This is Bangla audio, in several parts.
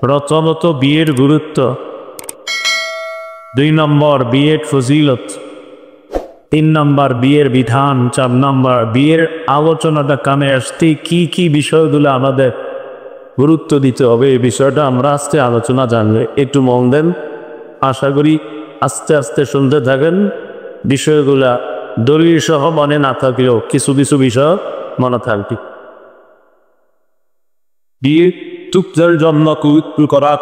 প্রথমত বিয়ের গুরুত্ব, 2 নম্বর বিয়ের ফজিলত, 3 নম্বর বিয়ের বিধান, 4 নম্বর বিয়ের আলোচনাটা কানে আসতে কি কি বিষয়গুলো আমাদের গুরুত্ব দিতে হবে, এই বিষয়টা আমরা আজকে আলোচনা জানলে একটু মন দেন। আশা করি আস্তে আস্তে শুনতে থাকেন। বিষয়গুলা দলিল সহ মনে না থাকলেও কিছু কিছু বিষয় মনে থাকবে। বিয়ে চুক্তের জন্য পবিত্র করা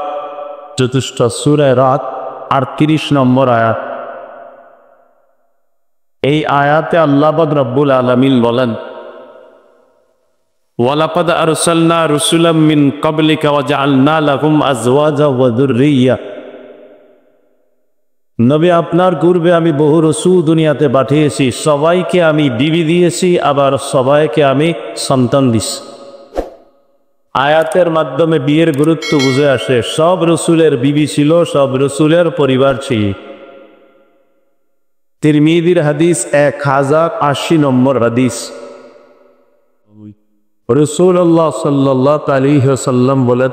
যথেষ্ট। সূরা রাত 38 নম্বর আয়াত। এই আয়াতে আল্লাহ পাক রব্বুল আলামিন বলেন, ওয়ালাকাদ আরসালনা রুসুলাম মিন ক্বাবলিকা ওয়া জাআলনা লাহুম আজওয়াজা ওয়া যুররিয়্যা। নবী, আপনার পূর্বে আমি বহু রাসূল দুনিয়াতে পাঠিয়েছি, সবাইকে আমি বিবি দিয়েছি, আবার সবাইকে আমি সন্তান দিয়েছি। আয়াতের মাধ্যমে বিয়ের গুরুত্ব বুঝে আসে। সব রাসূলের বিবি ছিল, সব রাসূলের পরিবার ছিল। তিরমিজির হাদিস 1080 নম্বর হাদিস। রাসূলুল্লাহ সাল্লাল্লাহু আলাইহি ওয়াসাল্লাম বলেন,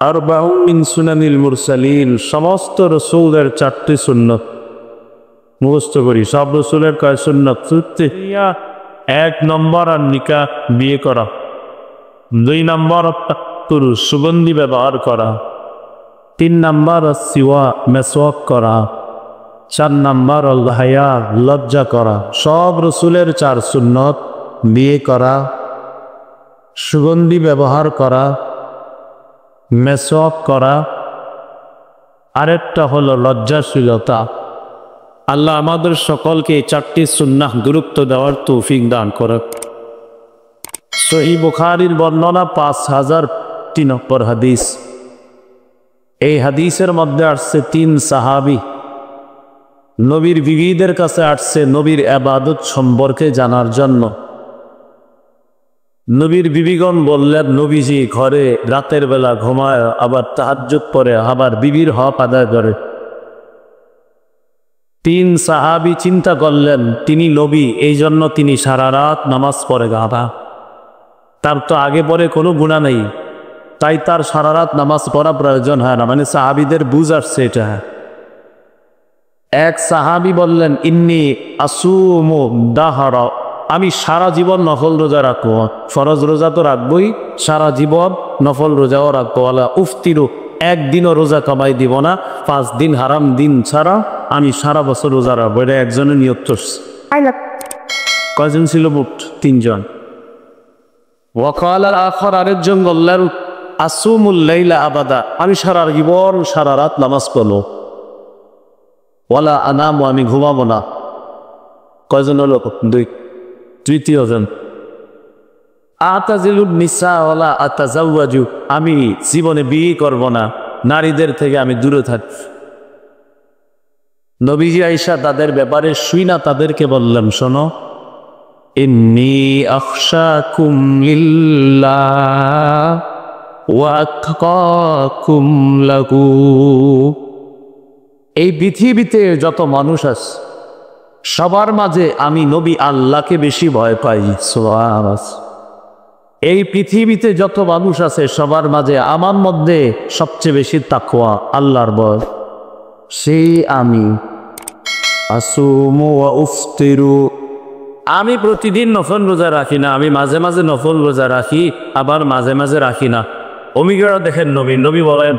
আরবাউন মিন সুনানিল মুরসালিন, সমস্ত রাসূলের 4টি সুন্নাত মুখস্থ করি। সব রাসূলের কয় সুন্নাত? 1 নম্বর আর নিকাহ, বিয়ে করা। 2 নম্বর সুগন্ধি ব্যবহার করা। 3 নম্বর সিওয়া, মেসওয়াক করা। 4 নম্বর হায়া, লজ্জা করা। সব রাসূলের 4 সুন্নত: বিয়ে করা, সুগন্ধি ব্যবহার করা, মেসওয়াক করা, আরেকটা হলো লজ্জাশীলতা। আল্লাহ আমাদের সকলকে 4টি সুন্নাহ গুরুত্ব দেওয়ার তৌফিক দান করুক। সহিহ বুখারীর বর্ণনা 5003 নম্বর হাদিস। এই হাদিসের মধ্যে আসছে 3 সাহাবী নবীর বিবিদের কাছে আসছে নবীর ইবাদত সম্পর্কে জানার জন্য। নবীর বিবিগণ বললেন, নবীজি ঘরে রাতের বেলা ঘুমায়, আবার তাহাজ্জুদ পড়ে, আবার বিবির হক আদায় করে। 3 সাহাবী চিন্তা করলেন, তিনি নবী, এই জন্য তিনি সারা রাত নামাজ পড়ে গাধা, তার তো আগে পরে কোনো গুনাহ নেই, তাই তার সারা রাত নামাজ পড়া প্রয়োজন হয় না। মানে সাহাবীদের বুঝ আসছে এটা। এক সাহাবী বললেন, ইন্নী আসুমু দাহরা, আমি সারা জীবন নফল রোজা রাখবো। ফরজ রোজা তো রাখবই, সারা জীবন নফল রোজাও রাখবো। ওয়ালা উফতিরু, একদিনও রোজা কমাই দিব না, 5 দিন হারাম দিন ছাড়া আমি সারা বছর রোজা রাখবো। এটা একজনের নিয়ত করছে। কয়জন ছিল? মোট 3 জন। ওয়াকাল আখার, আরেকজন বললেন, আসুমুল লাইলা আবাদা, আমি সারা জীবন সারা রাত নামাজ পড়বো। ওয়ালা আনামু, আমি ঘুমাবো না। কয়জন হলো? 2। তৃতীয় জন, আতাজিলুন নিসা ওয়ালা আতাজাওয়াজু, আমি জীবনে বিয়ে করব না, নারীদের থেকে আমি দূরে থাকি। নবীজি আয়েশা তাদের ব্যাপারে শুইনা তাদেরকে বললেন, শোনো, ইন্নী আখশাকুম লিল্লাহ ওয়া আতকাকুম লাহু। এই পৃথিবীতে যত মানুষ আছে সবার মাঝে আমি নবী আল্লাহকে বেশি ভয় পাই। সুবহানাল্লাহ। এই পৃথিবীতে যত মানুষ আছে সবার মাঝে আমার মধ্যে সবচেয়ে বেশি তাকওয়া, আল্লাহর ভয়, সেই আমি। আসুমু ওয়া উফতিরু, আমি প্রতিদিন নফল রোজা রাখি না, আমি মাঝে মাঝে নফল রোজা রাখি, আবার মাঝে মাঝে রাখি না। অমিগরা দেখেন নবী বলেন,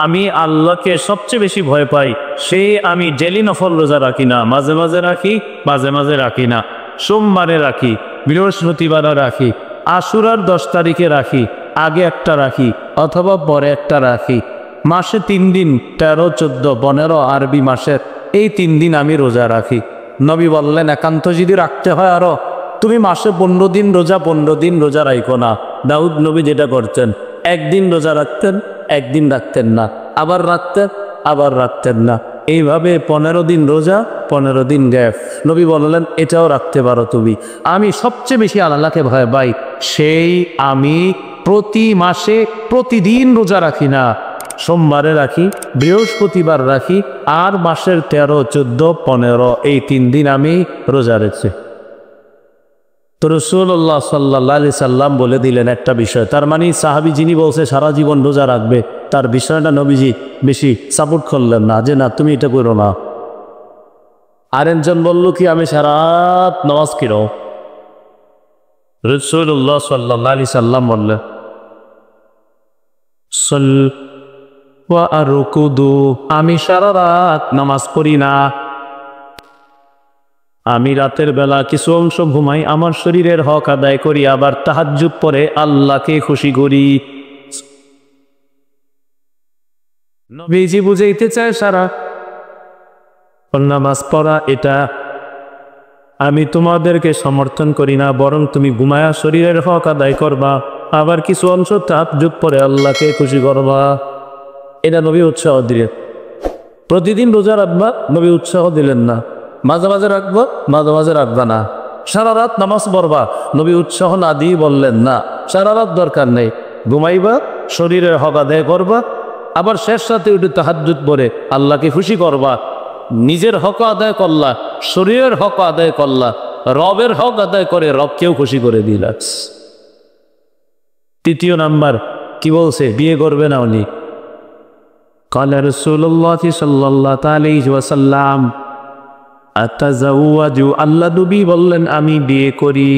আমি আল্লাহকে সবচেয়ে বেশি ভয় পাই, সে আমি ডেলি নফল রোজা রাখি না, মাঝে মাঝে রাখি, মাঝে মাঝে রাখি না। সোমবারে রাখি, বৃহস্পতিবারে রাখি, আশুরার 10 তারিখে রাখি, আগে একটা রাখি অথবা পরে একটা রাখি। মাসে 3 দিন, 13, 14, 15 আরবি মাসের এই 3 দিন আমি রোজা রাখি। নবী বললেন, একান্ত যদি রাখতে হয় আরো, তুমি মাসে 15 দিন রোজা, 15 দিন রোজা রাখো না। দাউদ নবী যেটা করতেন, একদিন রোজা রাখতেন, একদিন রাখতেন না, আবার রাখতেন, আবার রাখতেন না। এইভাবে 15 দিন রোজা, 15 দিন গ্যাপ। নবী বললেন, এটাও রাখতে পারো তুমি। আমি সবচেয়ে বেশি আল্লাহকে ভয় পাই, সেই আমি প্রতি মাসে প্রতিদিন রোজা রাখি না, সোমবারে রাখি, বৃহস্পতিবার রাখি, আর মাসের 13, 14, 15 এই 3 দিন আমি রোজা রেখেছি। তো রাসূলুল্লাহ সাল্লাল্লাহু আলাইহি সাল্লাম বলে দিলেন একটা বিষয়, তার মানে সাহাবী যিনি বলছে সারা জীবন রোজা রাখবে, তার বিষয়টা নবীজি বেশি সাপোর্ট করলেন না, যে না তুমি এটা করো না। আরেকজন বলল কি আমি সারা রাত নামাজ কিরো। রাসূলুল্লাহ সাল্লাল্লাহু আলাইহি সাল্লাম বললেন ওয়া আরকুদু, আমি সারা রাত নামাজ পড়ি না, আমি রাতের বেলা কিছু অংশ ঘুমাই, আমার শরীরের হক আদায় করি, আবার তাহাজ্জুদ পড়ে আল্লাহকে খুশি করি। নবীজি বুঝাইতে চায় সারা নামাজ পড়া এটা আমি তোমাদেরকে সমর্থন করি না, বরং তুমি ঘুমায়া শরীরের হক আদায় করবা, আবার কিছু অংশ তাহাজ্জুদ পড়ে আল্লাহকে খুশি করবা। এটা নবী উৎসাহ দিলেন। প্রতিদিন রোজা রাখবা, নবী উৎসাহ দিলেন না। মাঝে মাঝে রাখবা, মাঝে মাঝে রাখবা না। সারা রাত নামাজ পড়বা, নবী উৎসাহ না দিয়ে বললেন না সারা রাত দরকার নেই, ঘুমাইবা, শরীরের হক আদায় করবা, আবার শেষ রাতে উঠে তাহাজ্জুদ পড়ে আল্লাহকে খুশি করবা। নিজের হক আদায় করলা, শরীরের হক আদায় করলা, রবের হক আদায় করে রবকেও খুশি করে দিলা। তৃতীয় নাম্বার কি বলছে, বিয়ে করবে না উনি। ক্বালা রাসূলুল্লাহ সাল্লাল্লাহু আলাইহি ওয়াসাল্লাম আতাজাওয়াজু, আল্লাহ নবী বললেন আমি বিয়ে করি।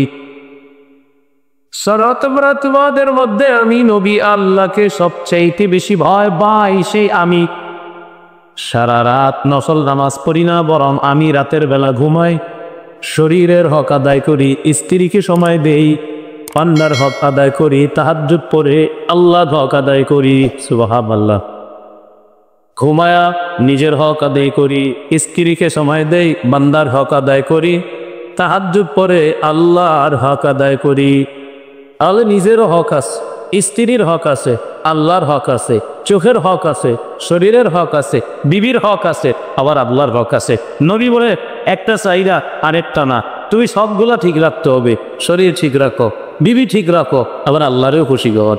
তোমরা তোমাদের মধ্যে আমি নবী আল্লাহকে সবচাইতে বেশি ভয় পাই, সেই আমি সারা রাত নফল নামাজ পড়ি না, বরং আমি রাতের বেলা ঘুমাই, শরীরের হক আদায় করি, স্ত্রীকে সময় দেই, পান্নার হক আদায় করি, তাহাজ্জুদ পড়ে আল্লাহর হক আদায় করি। সুবহানাল্লাহ। ঘুমায়া নিজের হক আদায় করি, স্ত্রীকে সময় দেই, বান্দার হক আদায় করি, তাহাজ্জুদ পড়ে আল্লাহর হক আদায় করি। তাহলে নিজেরও হক আছে, স্ত্রীর হক আছে, আল্লাহর হক আছে, চোখের হক আছে, শরীরের হক আছে, বিবির হক আছে, আবার আল্লাহর হক আছে। নবী বলে একটা চাইরা আরেকটা না, তুমি সবগুলা ঠিক রাখতে হবে, শরীর ঠিক রাখো, বিবি ঠিক রাখো, আবার আল্লাহরেও খুশি কর।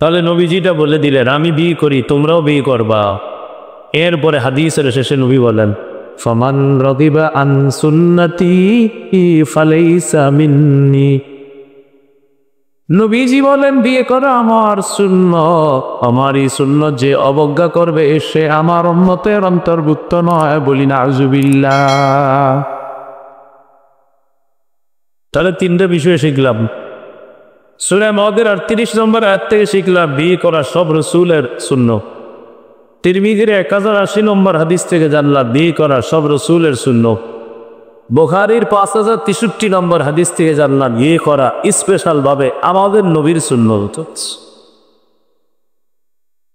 তাহলে নবীজিটা বলে দিলেন আমি বিয়ে করি, তোমরাও বিয়ে করবা। এরপরে হাদিসের শেষে নবী বলেন ফামান রাদিবা আন সুন্নতি ফালাইসা মিন্নি। নবীজি বলেন বিয়ে করা আমার সুন্নত, আমার এই সুন্নত যে অবজ্ঞা করবে সে আমার উম্মতের অন্তর্ভুক্ত নয়। বলি নাউজুবিল্লাহ। তাহলে তিনটা বিষয় শিখলাম। সূরা মাউদের 38 নম্বর আয়াত থেকে শিখলাম বিয়ে করা সব রাসূলের সুন্নত। তিরমিজির 1080 নম্বর হাদিস থেকে জানলাম বিয়ে করা সব রাসূলের সুন্নত। বুখারীর 5063 নম্বর হাদিস থেকে জানলাম বিয়ে করা স্পেশাল ভাবে আমাদের নবীর সুন্নত।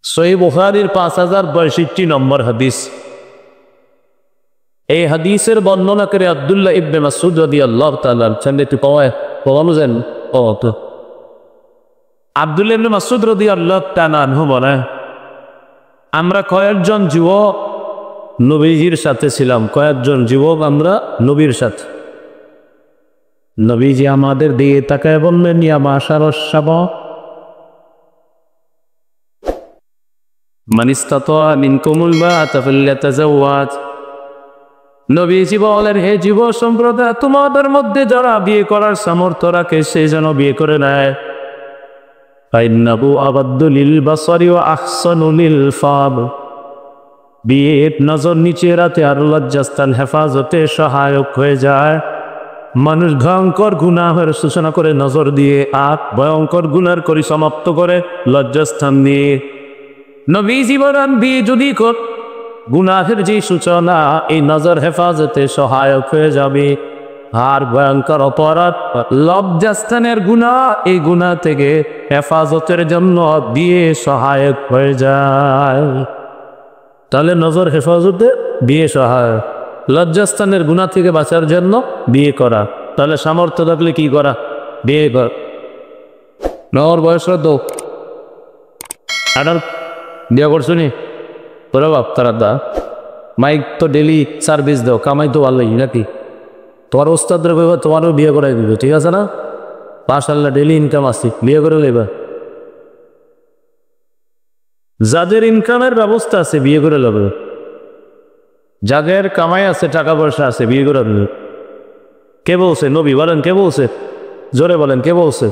সহিহ বুখারীর 5062 নম্বর হাদিস। এই হাদিসের বর্ণনা করে আব্দুল্লাহ ইবনে মাসউদ রাদিয়াল্লাহু তাআলা একটু পাওয়ানো যান। আব্দুল্লাহ ইবনে মাসউদ রাদিয়াল্লাহু তাআলা আনহু বলেন আমরা কয়েকজন যুবক নবীজির সাথে ছিলাম, কয়েকজন যুবক আমরা নবীর সাথে। নবীজি আমাদের দিয়ে তাকায় বললেন ইয়া মাশারাশ শাবাব মান ইসতাতা মিনকুমুল বাআতা ফালইয়াতাযাওয়াজ। নবীজি বলেন হে যুব সম্প্রদায়, তোমাদের মধ্যে যারা বিয়ে করার সামর্থ্য রাখে সে যেন বিয়ে করে নেয়। ফাইন্নাহু আবাদ্দু লিল বাসারি ওয়া আহসানু লিল ফাব। বিয়ে নজর নিচে রাতে আর লজ্জাস্থান হেফাজতে সহায়ক হয়ে যায়। মানুষ ভয়ঙ্কর গুনাহের সূচনা করে নজর দিয়ে, আর ভয়ঙ্কর গুনার করি সমাপ্ত করে লজ্জাস্থান দিয়ে। নবীজি বলেন বিয়ে যদি কর গুনাহের যে সূচনা এই নজর হেফাজতে সহায়ক হয়ে যাবে, আর ভয়ঙ্কর অপরাধ লজ্জাস্থানের গুনাহ এই গুনাহ থেকে হেফাজতের জন্য বিয়ে সহায়ক হয়ে যায়। তাহলে নজর হেফাজতে বিয়ে সহায়ক, লজ্জাস্থানের গুনাহ থেকে বাঁচার জন্য বিয়ে করা। তাহলে সামর্থ্য থাকলে কি করা? বিয়ে কর। নর বয়স তো বিয়ে করছো নি তোরা বাপ তারা দা মাইক তো ডেলি সার্ভিস দাও, কামাই তো ভালোই নাকি? তোমার ওস্তাদরা কইবা তোমারও বিয়ে করাই দিবে, ঠিক আছে না? মাশাআল্লাহ ডেলি ইনকাম আছে, বিয়ে করে লইবা। যাদের ইনকামের ব্যবস্থা আছে বিয়ে করে লবে, যাদের কামাই আছে টাকা পয়সা আছে বিয়ে করে লবে। কে বলছে? নবী বলেন, কে বলছে? জোরে বলেন, কে বলছে?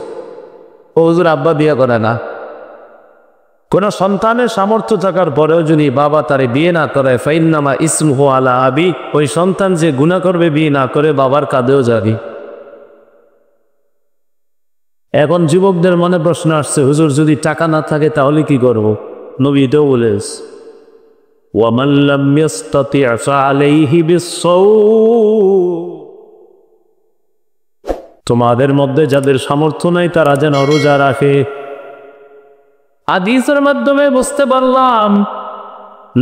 ও হুজুর, আব্বা বিয়ে করে না। কোন সন্তানের সামর্থ্য থাকার পরেও যদি বাবা তারে বিয়ে না করে, ফাইন্নামা ইসমুহু আলা আবি, ওই সন্তান যে গুনাহ করবে বিয়ে না করে বাবার কাঁধেও যাবি। এখন যুবকদের মনে প্রশ্ন আসছে, হুজুর যদি টাকা না থাকে তাহলে কি করব? নবী এটাও বলেছ, ওয়ামান লাম ইয়াস্তাতি' ফাআলাইহি বিস-সাওম, তোমাদের মধ্যে যাদের সামর্থ্য নাই তারা যেন রোজা রাখে। হাদিসের মাধ্যমে বুঝতে পারলাম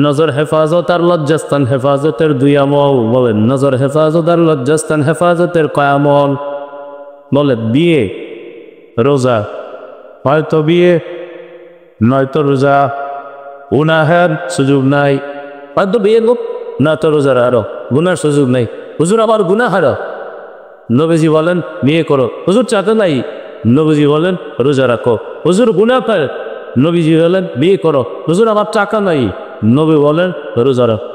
নজর হেফাজত আর লজ্জাস্থান হেফাজতের দুই আমল। বলেন, নজর হেফাজত আর লজ্জাস্থান হেফাজতের কয় আমল? বলে, বিয়ে, রোজা। হয়তো বিয়ে নয়তো রোজা, গুনাহের সুযোগ নাই। হয়তো বিয়ে লোক না তো রোজার আরো গুনার সুযোগ নাই। হুজুর আমার গুনাহ হারো, নবীজি বলেন বিয়ে করো। হুজুর চাকরি নাই, নবীজি বলেন রোজা রাখো। হুজুর গুনাহ করে, নবীজি বলেন বিয়ে করো। হুজুর আমার টাকা নাই, নবী বলেন রোজা রাখো।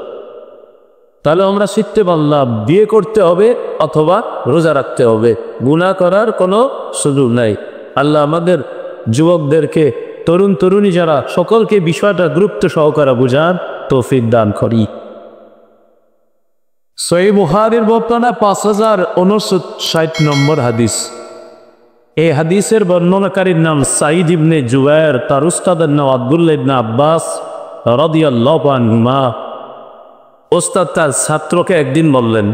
তাহলে আমরা শিখতে পারলাম বিয়ে করতে হবে অথবা রোজা রাখতে হবে, গুনাহ করার কোনো সুযোগ নাই। আল্লাহ আমাদের যুবকদেরকে, তরুণ তরুণী যারা, সকলকে বিষয়টা গুরুত্ব সহকারে বুঝার তৌফিক দান করি। সহিহ বুখারীর বর্ণনা 5059 নম্বর হাদিস। এই হাদিসের বর্ণনাকারীর নাম সাঈদ ইবনে জুবায়ের, তার উস্তাদের নাম আব্দুল্লাহ ইবনে আব্বাস রাদিয়াল্লাহু আনহুমা। ওস্তাদ তার ছাত্রকে একদিন বললেন,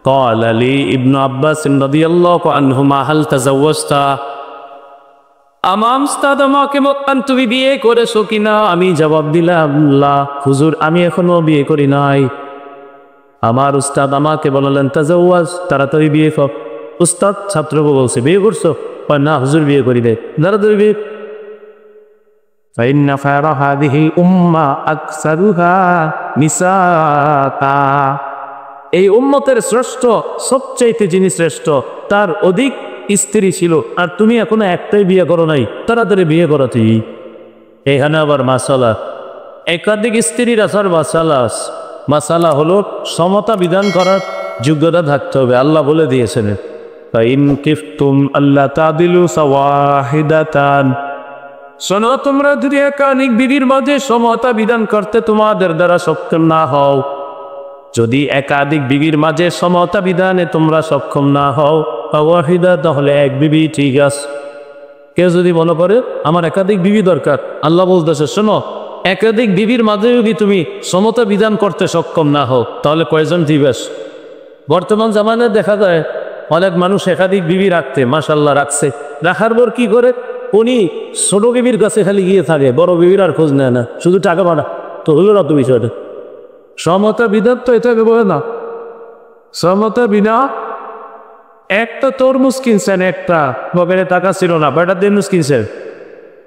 قال لي ابن عباس رضي الله عنهما هل تزوجت? আমার উস্তাদ আমাকে বললেন, তুমি বিয়ে করেছো কিনা? আমি জবাব দিলাম, লা হুজুর, আমি এখনো বিয়ে করি নাই। আমার উস্তাদ আমাকে বললেন, তাজাওয়াজ, তাড়াতাড়ি বিয়ে কর। উস্তাদ ছাত্রকে বলছে, বিয়ে করছো? না হুজুর, বিয়ে করি রে। তাড়াতাড়ি বিয়ে। فإن خير هذه الأمة أكثرها نساء। এই উম্মতের শ্রেষ্ঠ, সবচাইতে যিনি শ্রেষ্ঠ তার অধিক স্ত্রী ছিল, আর তুমি এখনো একটাই বিয়ে করো নাই, তাড়াতাড়ি বিয়ে করো তুই। এখানে আবার মাসালা, একাধিক স্ত্রীর আসার মাসালা হলো সমতা বিধান করার যোগ্যতা থাকতে হবে। আল্লাহ বলে দিয়েছেন, فإن خفتم ألا تعدلوا فواحدة। শোনো, তোমরা যদি একাধিক বিবির মাঝে সমতা বিধান করতে তোমাদের দ্বারা সক্ষম না হও, যদি একাধিক বিবির মাঝে সমতা বিধানে তোমরা সক্ষম না হও, ফাওয়াহিদা, তাহলে এক বিবি ঠিক আছে। কেউ যদি মনে করে আমার একাধিক বিবি দরকার, আল্লাহ বলতেছে, শোনো, একাধিক বিবির মাঝে যদি তুমি সমতা বিধান করতে সক্ষম না হও, তাহলে কয়জন দিবেশ? বর্তমান জামানায় দেখা যায় অনেক মানুষ একাধিক বিবি রাখতে, মাশাল্লাহ রাখছে, রাখার পর কি করে, উনি ছোট বিবির কাছে খালি গিয়ে থাকে, বড় বিবির আর খোঁজ নেয় না, শুধু টাকা পাঠা। তো হলো না তো বিষয়টা। সমতা বিধান তো এটা বলে না। সমতা বিনা, একটা তরমুজ কিনছেন, একটা পকেটে টাকা ছিল না, কয়টা তরমুজ কিনছেন?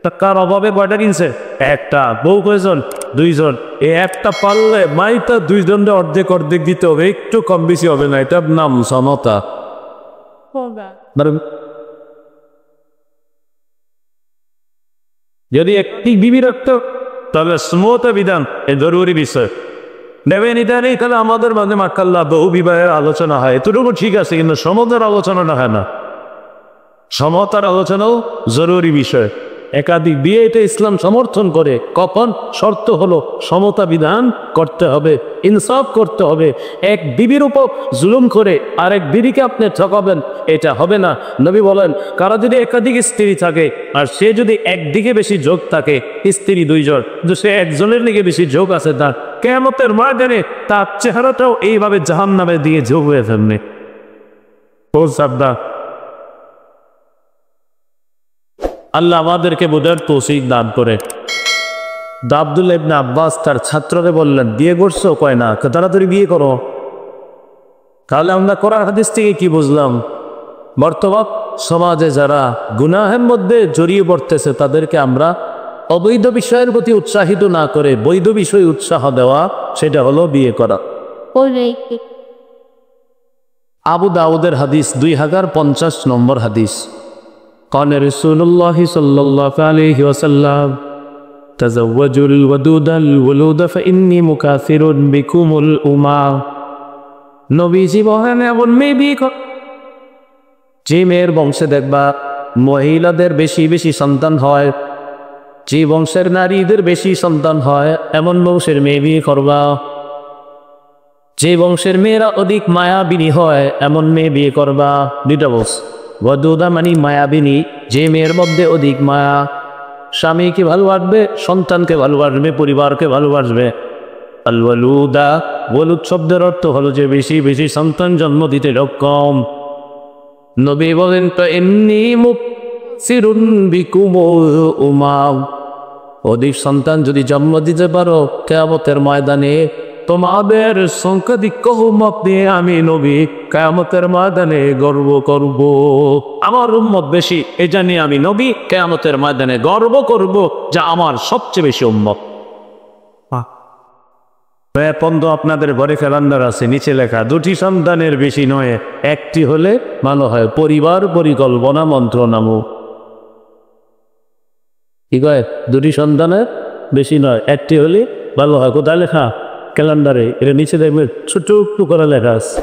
টাকার অভাবে কয়টা কিনছে? একটা। বউ কয়জন? দুইজন। এই একটা পারলে মাইটা দুইজনটা অর্ধেক অর্ধেক দিতে হবে, একটু কম বেশি হবে না। এটার নাম সমতা। যদি একটি বিবি রাখতো তাহলে সমতা বিধান এ জরুরি বিষয়। নেবেন এটা নেই, তাহলে আমাদের মাঝে মাশাআল্লাহ বহু বিবাহের আলোচনা হয়, এতটুকু ঠিক আছে, কিন্তু সমতার আলোচনা হয় না। সমতার আলোচনাও জরুরি বিষয়। একাধিক বিয়ে এটা ইসলাম সমর্থন করে, কখন? শর্ত হলো সমতা বিধান করতে হবে, ইনসাফ করতে হবে। এক বিবির উপর জুলুম করে আরেক বিবিকে আপনি ঠকাবেন, এটা হবে না। নবী বলেন, কারো যদি একাধিক স্ত্রী থাকে আর সে যদি একদিকে বেশি যোগ থাকে, স্ত্রী দুইজন, কিন্তু সে একজনের দিকে বেশি যোগ আছে, তার কিয়ামতের ময়দানে তার চেহারাটাও এইভাবে জাহান্নামে দিয়ে যোগ হয়ে ফেলবে। ও সাবধান। আল্লাহ আমাদেরকে বোঝার তৌফিক দান করে। আব্দুল্লাহ ইবনে আব্বাস তার ছাত্রকে বললেন, বিয়ে করছো? কয় না। তাড়াতাড়ি বিয়ে করো। তাহলে আমরা কোরআন হাদিস থেকে কি বুঝলাম? বর্তমান সমাজে যারা গুনাহের মধ্যে জড়িয়ে পড়তেছে তাদেরকে আমরা অবৈধ বিষয়ের প্রতি উৎসাহিত না করে বৈধ বিষয়ে উৎসাহ দেওয়া, সেটা হলো বিয়ে করা। আবু দাউদের হাদিস 2050 নম্বর হাদিস। قال رسول الله صلى الله عليه وسلم تزوجوا الودود الولود فإني مكاثر بكم الأمم। নবীজি বলেন, এমন মেয়ে বিয়ে কর যে মেয়ের বংশে দেখবা মহিলাদের বেশি বেশি সন্তান হয়, যে বংশের নারীদের বেশি সন্তান হয়, এমন বংশের মেয়ে বিয়ে করবা। যে বংশের মেয়েরা অধিক মায়াবিনী হয়, এমন মেয়ে বিয়ে করবা। দুইটা বংশ বদুদা মানে মায়াবিনী, যে মেয়ের মধ্যে অধিক মায়া, স্বামীকে ভালোবাসবে, সন্তানকে ভালোবাসবে, পরিবারকে ভালোবাসবে। আল ওয়ালুদা, ওয়ালুদ শব্দের অর্থ হলো যে বেশি বেশি সন্তান জন্ম দিতে সক্ষম। নবী বলেন তো এমনি মুফসিরুন বিকুমুল উমাম, অধিক সন্তান যদি জন্ম দিতে পারো কিয়ামতের ময়দানে তোমাদের সংখ্যাধিক্য উম্মত নিয়ে আমি নবী কিয়ামতের ময়দানে গর্ব করব। আমার উম্মত বেশি, এই জানি আমি নবী কিয়ামতের ময়দানে গর্ব করব যা আমার সবচেয়ে বেশি উম্মত। পন্দ আপনাদের ঘরে ক্যালেন্ডার আছে, নিচে লেখা 2টি সন্তানের বেশি নয়, একটি হলে ভালো হয়। পরিবার পরিকল্পনা মন্ত্রণামূলক কি কয়, 2টি সন্তানের বেশি নয়, একটি হলে ভালো হয়। কোথায় লেখা? ক্যালেন্ডারে। এটা নিচে দেখবে ছোট একটু করে লেখা আছে।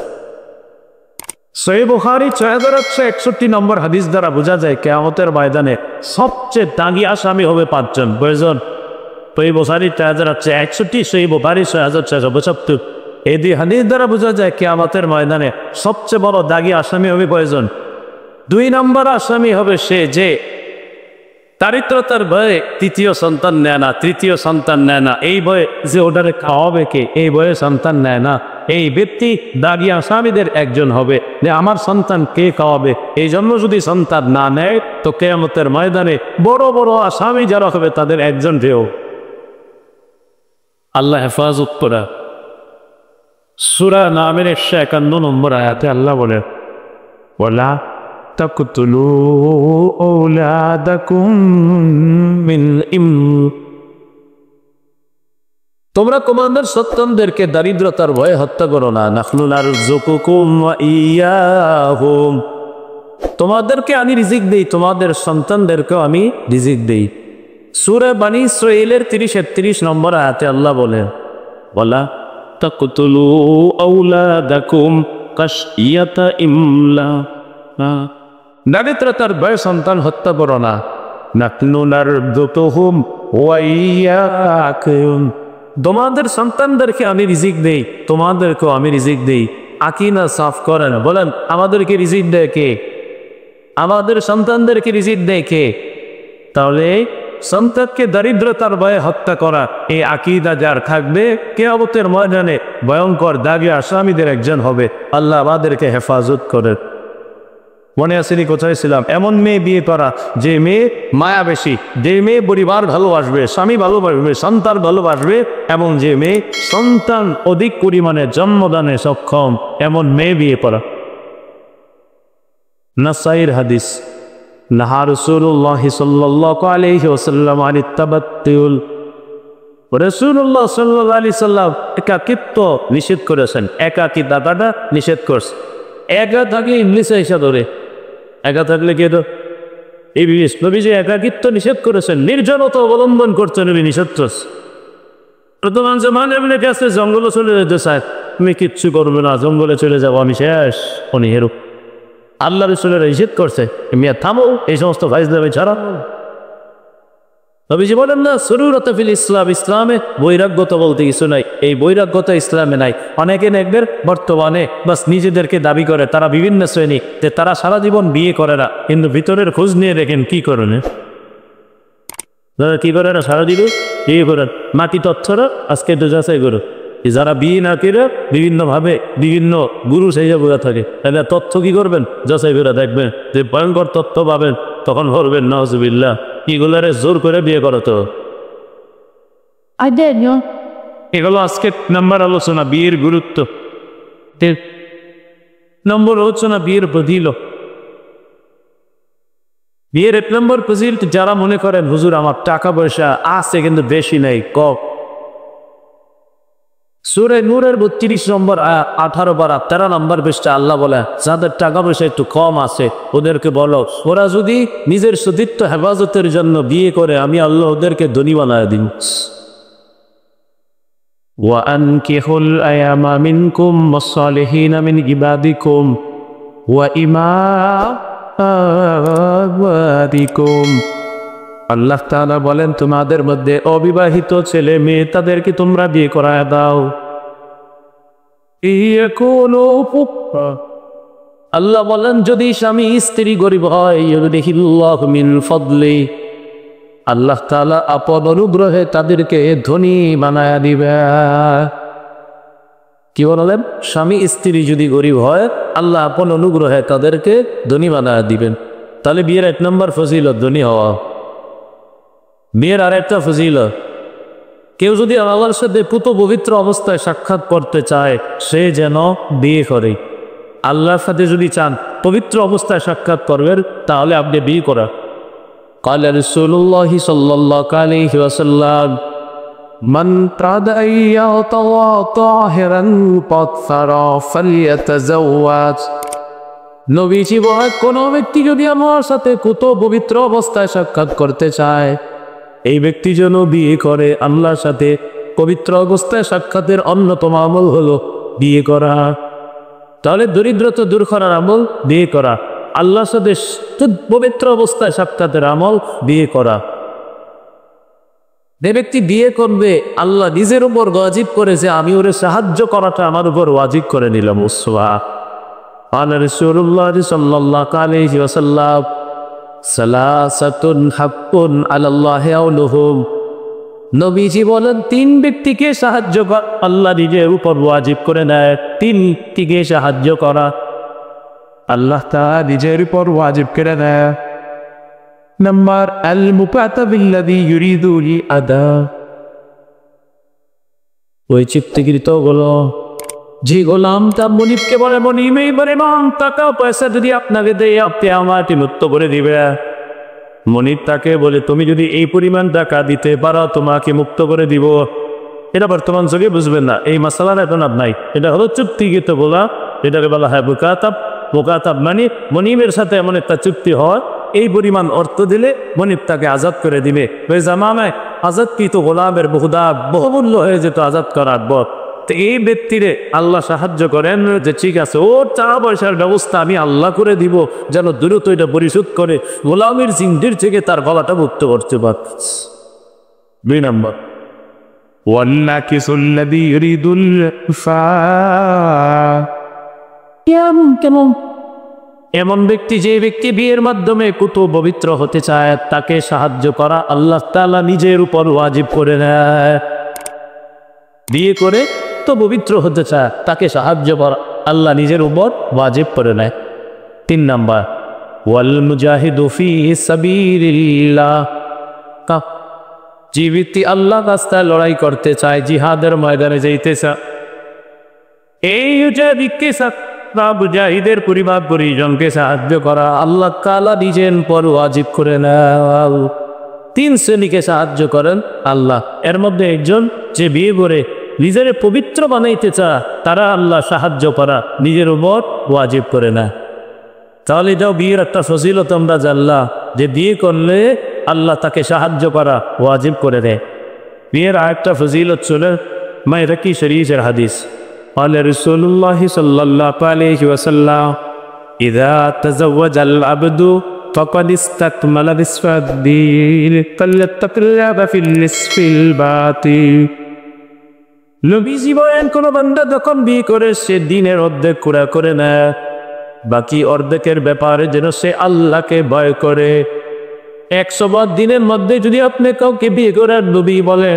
সহিহ বুখারী 6161 নম্বর হাদিস দ্বারা বোঝা যায় কিয়ামতের ময়দানে সবচেয়ে দাগী আসামি হবে 5 জন। কয়জন? সহিহ বুখারী 6161, সহিহ বুখারী 6672। এই 2 হাদিস দ্বারা বোঝা যায় কিয়ামতের ময়দানে সবচেয়ে বড় দাগী আসামি হবে কয়জন? 2 নম্বর আসামি হবে সে যে দারিদ্রতার ভয়ে 3য় সন্তান নেয় না, 3য় সন্তান নেয় না। এই ভয়ে যে ওটারে খাওয়াবে কে, এই ভয়ে সন্তান নেয় না। এই ব্যক্তি দাগী আসামিদের একজন হবে যে আমার সন্তান কে খাওয়াবে। এই জন্য যদি সন্তান না নেয় তো কিয়ামতের ময়দানে বড় বড় আসামি যারা হবে তাদের একজন কেউ। আল্লাহ হেফাজত করা। সূরা নামের 151 নম্বর আয়াতে আল্লাহ বলে ওয়ালা তাকতুলু আওলাদাকুম মিন তোমরা তোমাদের সন্তানদেরকে দারিদ্রতার ভয়ে হত্যা করো না। নাহনু নারযুকুকুম ওয়া ইয়াহুম, তোমাদেরকে আমি রিজিক দেই, তোমাদের সন্তানদেরকেও আমি রিজিক দেই। সূরা বনী ইসরাঈলের 30-31 নম্বর আয়াতে আল্লাহ বলেন ওয়ালা তাকতুলু আওলাদাকুম কাশইয়াতা ইমলাক, দারিদ্রতার ভয়ে সন্তান হত্যা করো না। নাহনু নারযুকুহুম ওয়া ইয়াকুম, তোমাদের সন্তানদেরকে আমি রিজিক দেই, তোমাদেরকেও আমি রিজিক দেই। আকিনা সাফ করে না, বলেন আমাদেরকে রিজিক দেয় কে? আমাদের সন্তানদেরকে রিজিক দেয় কে? তাহলে সন্তানকে দারিদ্রতার ভয়ে হত্যা করা এই আকিদা যার থাকবে কিয়ামতের ময়দানে ভয়ঙ্কর দাগী আসামিদের একজন হবে। আল্লাহ আমাদেরকে হেফাজত করে। মনে আসেনি কোথায় ছিলাম? এমন মেয়ে বিয়ে করা যে মেয়ে মায়া বেশি, যে মেয়ে পরিবার ভালোবাসবে, স্বামী ভালোবাসবে, সন্তান ভালোবাসবে, এবং যে মেয়ে সন্তান অধিক পরিমাণে জন্মদানে সক্ষম, এমন মেয়ে বিয়ে করা। নাসাইর হাদিস, নাহা রাসূলুল্লাহ সাল্লাল্লাহু আলাইহি ওয়াসাল্লাম আনিত তাবাত্তুল, রাসূলুল্লাহ সাল্লাল্লাহু আলাইহি সাল্লাম একাকিত্ব নিষেধ করেছেন, একাকী থাকাটা নিষেধ করছেন। একা থাকলে ইবলিস এসে ধরে, একা থাকলে কে তো ইবলিস। নবী যে একাকিত্ব নিষেধ করেছেন, নির্জনতা অবলম্বন করছে নবী নিষেধ করছে। প্রথমান জমান এমনি কাছে জঙ্গলে চলে যেতে চায়, তুমি কিচ্ছু করবে না, জঙ্গলে চলে যাবো আমি শেষ, উনি হেরু। আল্লাহ রাসূলের নিষেধ করছে মিয়া থামো এই সমস্ত ফাইজলামি ছাড়া। নবীজি বলেন না সুরুরাত ফিল ইসলাম, ইসলামে বৈরাগ্যতা বলতে কিছু নাই। এই বৈরাগ্যতা ইসলামে নাই। অনেকে দেখবেন বর্তমানে বাস নিজেদেরকে দাবি করে তারা বিভিন্ন শ্রেণী, যে তারা সারা জীবন বিয়ে করে না, কিন্তু ভিতরের খোঁজ নিয়ে দেখেন কি করেন, কি করে না সারা জীবন বিয়ে করেন। মাটি তথ্যরা আজকে তো যাচাই করো, যারা বিয়ে না করে বিভিন্নভাবে বিভিন্ন গুরু সেই বোঝা থাকে, তাহলে তথ্য কি করবেন? যাচাই করে দেখবেন, যে ভয়ঙ্কর তথ্য পাবেন তখন বলবেন নাউজুবিল্লাহ, এগুলারে জোর করে বিয়ে করো। তো এগুলো আজকে নাম্বার আলোচনা, বিয়ের গুরুত্ব নম্বর আলোচনা, বিয়ের ফজিল। বিয়ের 1 নম্বর ফজিল, যারা মনে করেন হুজুর আমার টাকা পয়সা আছে কিন্তু বেশি নেই, কম। সূরা নূরের 32 নম্বর 18-13 নম্বর পৃষ্ঠা আল্লাহ বলে যাদের টাকা পয়সা একটু কম আছে ওদেরকে বলো, ওরা যদি নিজের সতীত্ব হেফাজতের জন্য বিয়ে করে আমি আল্লাহ ওদেরকে ধনী বানায় দিন। ওয়ানকিহুল আয়ামা মিনকুম ওয়াসসালিহিনা মিন ইবাদিকুম ওয়া আওয়াদিকুম। আল্লাহ তাআলা বলেন তোমাদের মধ্যে অবিবাহিত ছেলে মেয়ে তাদেরকে তোমরা বিয়ে করায় দাও। আল্লাহ বলেন যদি স্বামী স্ত্রী গরিব হয়, ইউগনিহিল্লাহু মিন ফাদলি, আল্লাহ তাআলা আপন অনুগ্রহে তাদেরকে ধনী বানায়া দিবে। কি বললেন? স্বামী স্ত্রী যদি গরিব হয় আল্লাহ আপন অনুগ্রহে তাদেরকে ধনী বানায়া দিবেন। তাহলে বিয়ের 1 নম্বর ফজিলত ধনী হওয়া। বিয়ের আরেকটা ফজিলত, কেউ যদি আল্লাহর সাথে পুত পবিত্র অবস্থায় সাক্ষাৎ করতে চায় সে যেন বিয়ে করে। আল্লাহর সাথে যদি চান পবিত্র অবস্থায় সাক্ষাৎ করবেন তাহলে আপনি বিয়ে করা। قال رسول الله صلى الله عليه وسلم من أراد أن يطوى طاهرا طهرا فليتزوج। নবীজি বলেন কোন ব্যক্তি যদি আমার সাথে পুত পবিত্র অবস্থায় সাক্ষাৎ করতে চায় এই ব্যক্তি যেন বিয়ে করে। আল্লাহর সাথে পবিত্র অবস্থায় সাক্ষাতের অন্যতম আমল হলো বিয়ে করা। তাহলে দরিদ্রতা দূর করার আমল বিয়ে করা, আল্লাহর সাথে পবিত্র অবস্থায় সাক্ষাতের আমল বিয়ে করা। যে ব্যক্তি বিয়ে করবে আল্লাহ নিজের উপর ওয়াজিব করেছে আমি ওরে সাহায্য করাটা আমার উপর ওয়াজিব করে নিলাম। রাসূলুল্লাহ সাল্লাল্লাহু আলাইহি ওয়াসাল্লাম সালাসাতুন হাক্কুন আলাল্লাহি আউলুহুম। নবীজি বলেন 3 ব্যক্তিকে সাহায্য করা আল্লাহ নিজের উপর ওয়াজিব করে নেয়। 3 ব্যক্তিকে সাহায্য করা আল্লাহ তাআলা নিজের উপর ওয়াজিব করে নেয়। নাম্বার আল মুকাতাবিল্লাযী ইউরিদু লি আদা, ওই চিত্তকৃত হলো যে গোলামটা মনিবকে বলে মনিব এইবারে টাকা পয়সা যদি আপনাকে দেয় আপনি আমাকে মুক্ত করে দিবে। মনিব তাকে বলে তুমি যদি এই পরিমাণ টাকা দিতে পারো তোমাকে মুক্ত করে দিব। এটা বর্তমান যুগে বুঝবেন না, এই মাসালার এত নাম নাই। এটা হলো চুক্তিকৃত গোলাম, এটাকে বলা হয় মুকাতাব। মুকাতাব মানে মনিবের সাথে এমন একটা চুক্তি হয় এই পরিমাণ অর্থ দিলে মনিব তাকে আজাদ করে দিবে। ওই জামানায় আজাদকৃত গোলামের বহুমূল্য হয়ে যেত আজাদ করার পর। তো এই ব্যক্তিরে আল্লাহ সাহায্য করেন যে ঠিক আছে ওর টাকা পয়সার ব্যবস্থা আমি আল্লাহ করে দিব যেন দ্রুত এটা পরিশোধ করে গোলামের জিন্দির থেকে তার গলাটা মুক্ত করতে পারে। 2 নম্বর ওয়াল্লাকিসুল্লাযী ইউরিদুল কেমন এমন ব্যক্তি যে ব্যক্তি বিয়ের মাধ্যমে কুত পবিত্র হতে চায় তাকে সাহায্য করা আল্লাহ তাআলা নিজের উপর ওয়াজিব করে নেয়। বিয়ে করে তো পবিত্র হতে চায় তাকে সাহায্য করা আল্লাহ নিজের উপর ওয়াজিব করে নেয়। 3 নম্বর ওয়াল মুজাহিদু ফি সাবিলিল্লাহ, যে ব্যক্তি আল্লাহর রাস্তায় লড়াই করতে চায় জিহাদের ময়দানে যাইতে চায় এই মুজাহিদের পরিবার পরিজনকে সাহায্য করা আল্লাহ তাআলা নিজের উপর ওয়াজিব করে নেয়। 3 শ্রেণীকে সাহায্য করেন আল্লাহ, এর মধ্যে একজন যে বিয়ে করে নিজের পবিত্র বানাইতে চায় তারা আল্লাহ সাহায্য করা নিজের উপর ওয়াজিব করে না। তাহলে এটাও বিয়ের একটা ফজিলত আমরা জানলাম যে বিয়ে করলে আল্লাহ তাকে সাহায্য করা ওয়াজিব করে দেয়। বিয়ের আরেকটা ফজিলত চলে এটা কি শরীফের হাদিস قال رسول الله صلى الله عليه وسلم إذا تزوج العبد فقد استكمل نصف الدين فليتق الله في النصف الباقي। নবীজি বলেন কোন বান্দা যখন বিয়ে করে সে দিনের অর্ধেক পুরা করে নেয়, বাকি অর্ধেকের ব্যাপারে যেন সে আল্লাহকে ভয় করে। 100 বার দিনের মধ্যে যদি আপনি কাউকে বিয়ে করেন নবী বলে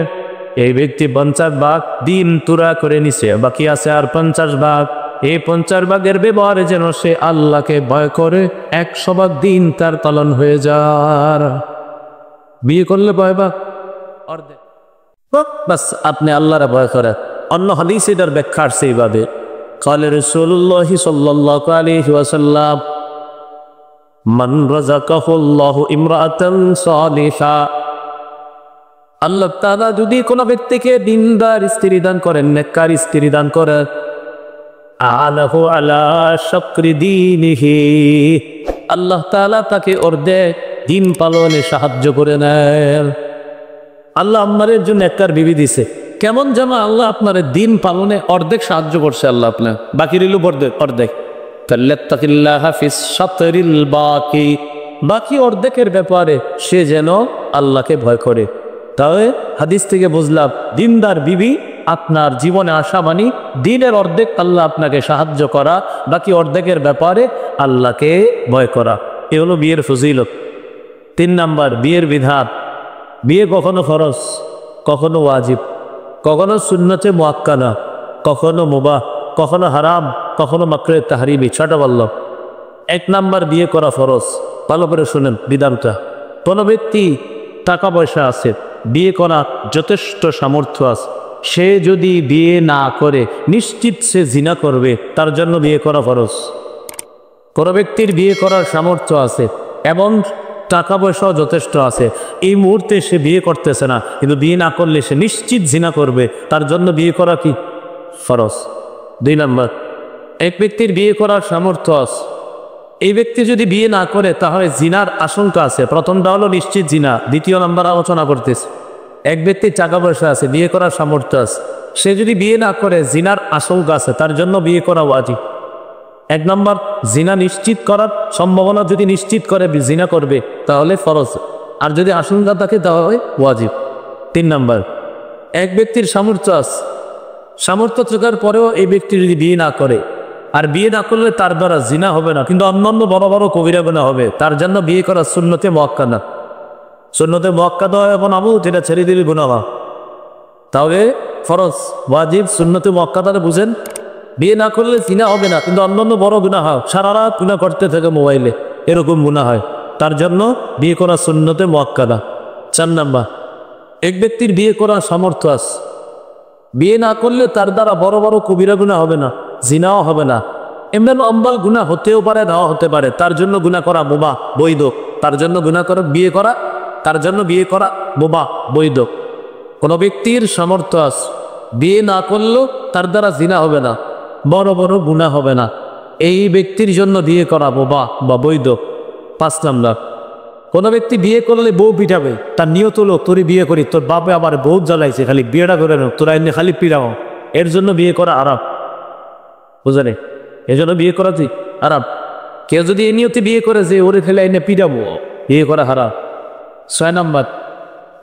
এই ব্যক্তি 50 ভাগ দিন তুরা করে নিছে, বাকি আছে আর 50 ভাগ। এই 50 ভাগের ব্যবহারে যেন সে আল্লাহকে ভয় করে 100 ভাগ দিন তার পালন হয়ে যার। বিয়ে করলে 5 ভাগ অর্ধেক বাস আপনি আল্লাহর ভয় করেন। অন্য হাদিস এটার ব্যাখ্যা আসছে এইভাবে قال رسول الله صلى الله عليه وسلم من رزقه الله امرأة صالحة, আল্লাহ তাআলা যদি কোনো ব্যক্তিকে দিনদার স্ত্রী দান করেন নেককার স্ত্রী দান করেন আলাহু আলা শাকরি দীনিহি, আল্লাহ তাআলা তাকে অর্ধেক দিন পালনে সাহায্য করে নেন। আল্লাহ আপনার জন্য নেককার বিবি দিছে, কেমন যেন আল্লাহ আপনার দিন পালনে অর্ধেক সাহায্য করছে আল্লাহ আপনার, বাকি রইল অর্ধেক। ফাল্যাত্তাকিল্লাহা ফিস শাতরিল বাকি, বাকি অর্ধেকের ব্যাপারে সে যেন আল্লাহকে ভয় করে। তাহলে হাদিস থেকে বুঝলাম দিনদার বিবি আপনার জীবনে আসা মানে দিনের অর্ধেক আল্লাহ আপনাকে সাহায্য করা, বাকি অর্ধেকের ব্যাপারে আল্লাহকে ভয় করা। এ হলো বিয়ের ফজিলত। 3 নাম্বার বিয়ের বিধান। বিয়ে কখনো ফরজ, কখনো ওয়াজিব, কখনো সুন্নতে মুআক্কাদা, কখনো মুবাহ, কখনো হারাম, কখনো মাকরুহে তাহরিমি। 6টা বললাম। 1 নাম্বার বিয়ে করা ফরজ। ভালো করে শুনেন বিধানটা। কোনো ব্যক্তি টাকা পয়সা আছে, বিয়ে করা যথেষ্ট সামর্থ্য আছে, সে যদি বিয়ে না করে নিশ্চিত সে জিনা করবে, তার জন্য বিয়ে করা ফরজ। কোনো ব্যক্তির বিয়ে করার সামর্থ্য আছে এবং টাকা পয়সাও যথেষ্ট আছে, এই মুহূর্তে সে বিয়ে করতেছে না, কিন্তু বিয়ে না করলে সে নিশ্চিত জিনা করবে, তার জন্য বিয়ে করা কি ফরজ। 2 নাম্বার, এক ব্যক্তির বিয়ে করার সামর্থ্য আছে, এই ব্যক্তি যদি বিয়ে না করে তাহলে জিনার আশঙ্কা আছে। প্রথমটা হলো নিশ্চিত জিনা, দ্বিতীয় নাম্বার আলোচনা করতেছে। এক ব্যক্তির টাকা পয়সা আছে, বিয়ে করার সামর্থ্য আছে, সে যদি বিয়ে না করে জিনার আশঙ্কা আছে, তার জন্য বিয়ে করা ওয়াজিব। 1 নম্বর, জিনা নিশ্চিত করার সম্ভাবনা যদি নিশ্চিত করে জিনা করবে তাহলে ফরজ, আর যদি আশঙ্কা থাকে তাহলে ওয়াজিব। 3 নম্বর, এক ব্যক্তির সামর্থ্য আছে, সামর্থ্য থাকার পরেও এই ব্যক্তি যদি বিয়ে না করে, আর বিয়ে না করলে তার দ্বারা জিনা হবে না, কিন্তু অন্যান্য বড় বড় কবিরা গুনাহ হবে, তার জন্য বিয়ে করা সুন্নতে মুআক্কাদা। সুন্নতে মুআক্কাদা এবং আমল যেটা ছেড়ে দিলে গুনাহ, তাহলে ফরজ, ওয়াজিব, সুন্নতে মুআক্কাদা বুঝেন। বিয়ে না করলে জিনা হবে না, কিন্তু অন্যান্য বড় গুনাহ হয়, সারা রাত গুনাহ করতে থাকে মোবাইলে, এরকম গুনাহ হয়, তার জন্য বিয়ে করা সুন্নতে মুআক্কাদা। 4 নাম্বার, এক ব্যক্তির বিয়ে করার সামর্থ্য আছে, বিয়ে না করলে তার দ্বারা বড় বড় কবিরা গুনাহ হবে না, জিনাও হবে না, এমনি লম্বা গুনাহ হতেও পারে, নাও হতে পারে, তার জন্য গুনাহ করা মুবাহ বৈধ, তার জন্য গুনাহ করা বিয়ে করা, তার জন্য বিয়ে করা মুবাহ বৈধ। কোনো ব্যক্তির সামর্থ্য আছে, বিয়ে না করলেও তার দ্বারা জিনা হবে না, বড় বড় গুনাহ হবে না, এই ব্যক্তির জন্য বিয়ে করা মুবাহ বা বৈধ। 5 নাম্বার, কোনো ব্যক্তি বিয়ে করলে বউ পিটাবে, তার নিয়ত হলো তোরই বিয়ে করি, তোর বাপে আবার বহুত জ্বালাইছে, খালি বিয়েটা করে নাও, তোরা এনে খালি পিড়াও, এর জন্য বিয়ে করা আরাম, বুঝলে? এর জন্য বিয়ে করা তুই আরাম। কেউ যদি এই নিয়তে বিয়ে করে যে ওরে ফেলে এনে পিড়াবো, বিয়ে করা হারাম। 6 নাম্বার,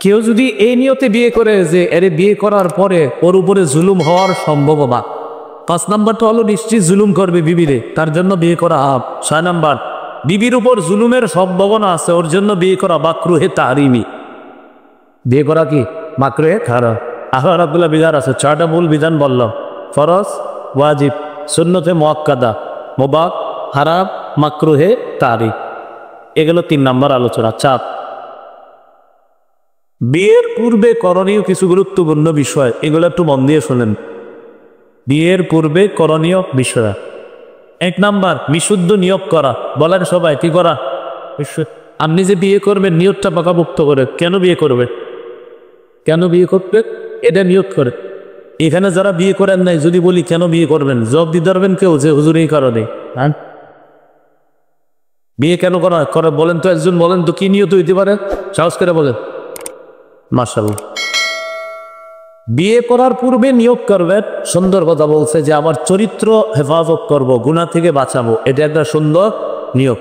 কেউ যদি এই নিয়তে বিয়ে করে যে এর বিয়ে করার পরে ওর উপরে জুলুম হওয়ার সম্ভাবনা। 5 নাম্বারটা হলো নিশ্চিত জুলুম করবে বিবিরে, তার জন্য বিয়ে করা হারাম। 6 নাম্বার, বিবির উপর জুলুমের সম্ভাবনা আছে, ওর জন্য বিয়ে করা মাকরুহে তাহরিমি। বিয়ে করা কি মাকরুহে হারাম। আল্লাহ রাব্বুল বিধান আছে, 6টা মূল বিধান বললাম, ফরজ, ওয়াজিব, সুন্নতে মুআক্কাদা, মুবাহ, হারাম, মাকরুহে তাহরিম। এগুলো 3 নাম্বার আলোচনা। 4, বিয়ের পূর্বে করণীয় কিছু গুরুত্বপূর্ণ বিষয়, এগুলো একটু মন দিয়ে শোনেন। বিয়ের পূর্বে করণীয় বিষয়। 1 নাম্বার, বিশুদ্ধ নিয়ত করা। বলেন সবাই কি করা? আপনি যে বিয়ে করবেন নিয়তটা পাকাপোক্ত করে। কেন বিয়ে করবে, কেন বিয়ে করবে এটা নিয়ত করে। এখানে যারা বিয়ে করেন নাই যদি বলি কেন বিয়ে করবেন, জবাব দিতে পারবেন কেউ যে হুজুর এই কারণে? হ্যাঁ, বিয়ে কেন করা করে বলেন তো, একজন বলেন তো কি নিয়ত হইতে পারে, সাহস করে বলেন। মাশাআল্লাহ, বিয়ে করার পূর্বে নিয়োগ করবেন। সুন্দর কথা বলছে যে আমার চরিত্র হেফাজত করব, গুনাহ থেকে বাঁচাবো, এটা একটা সুন্দর নিয়োগ।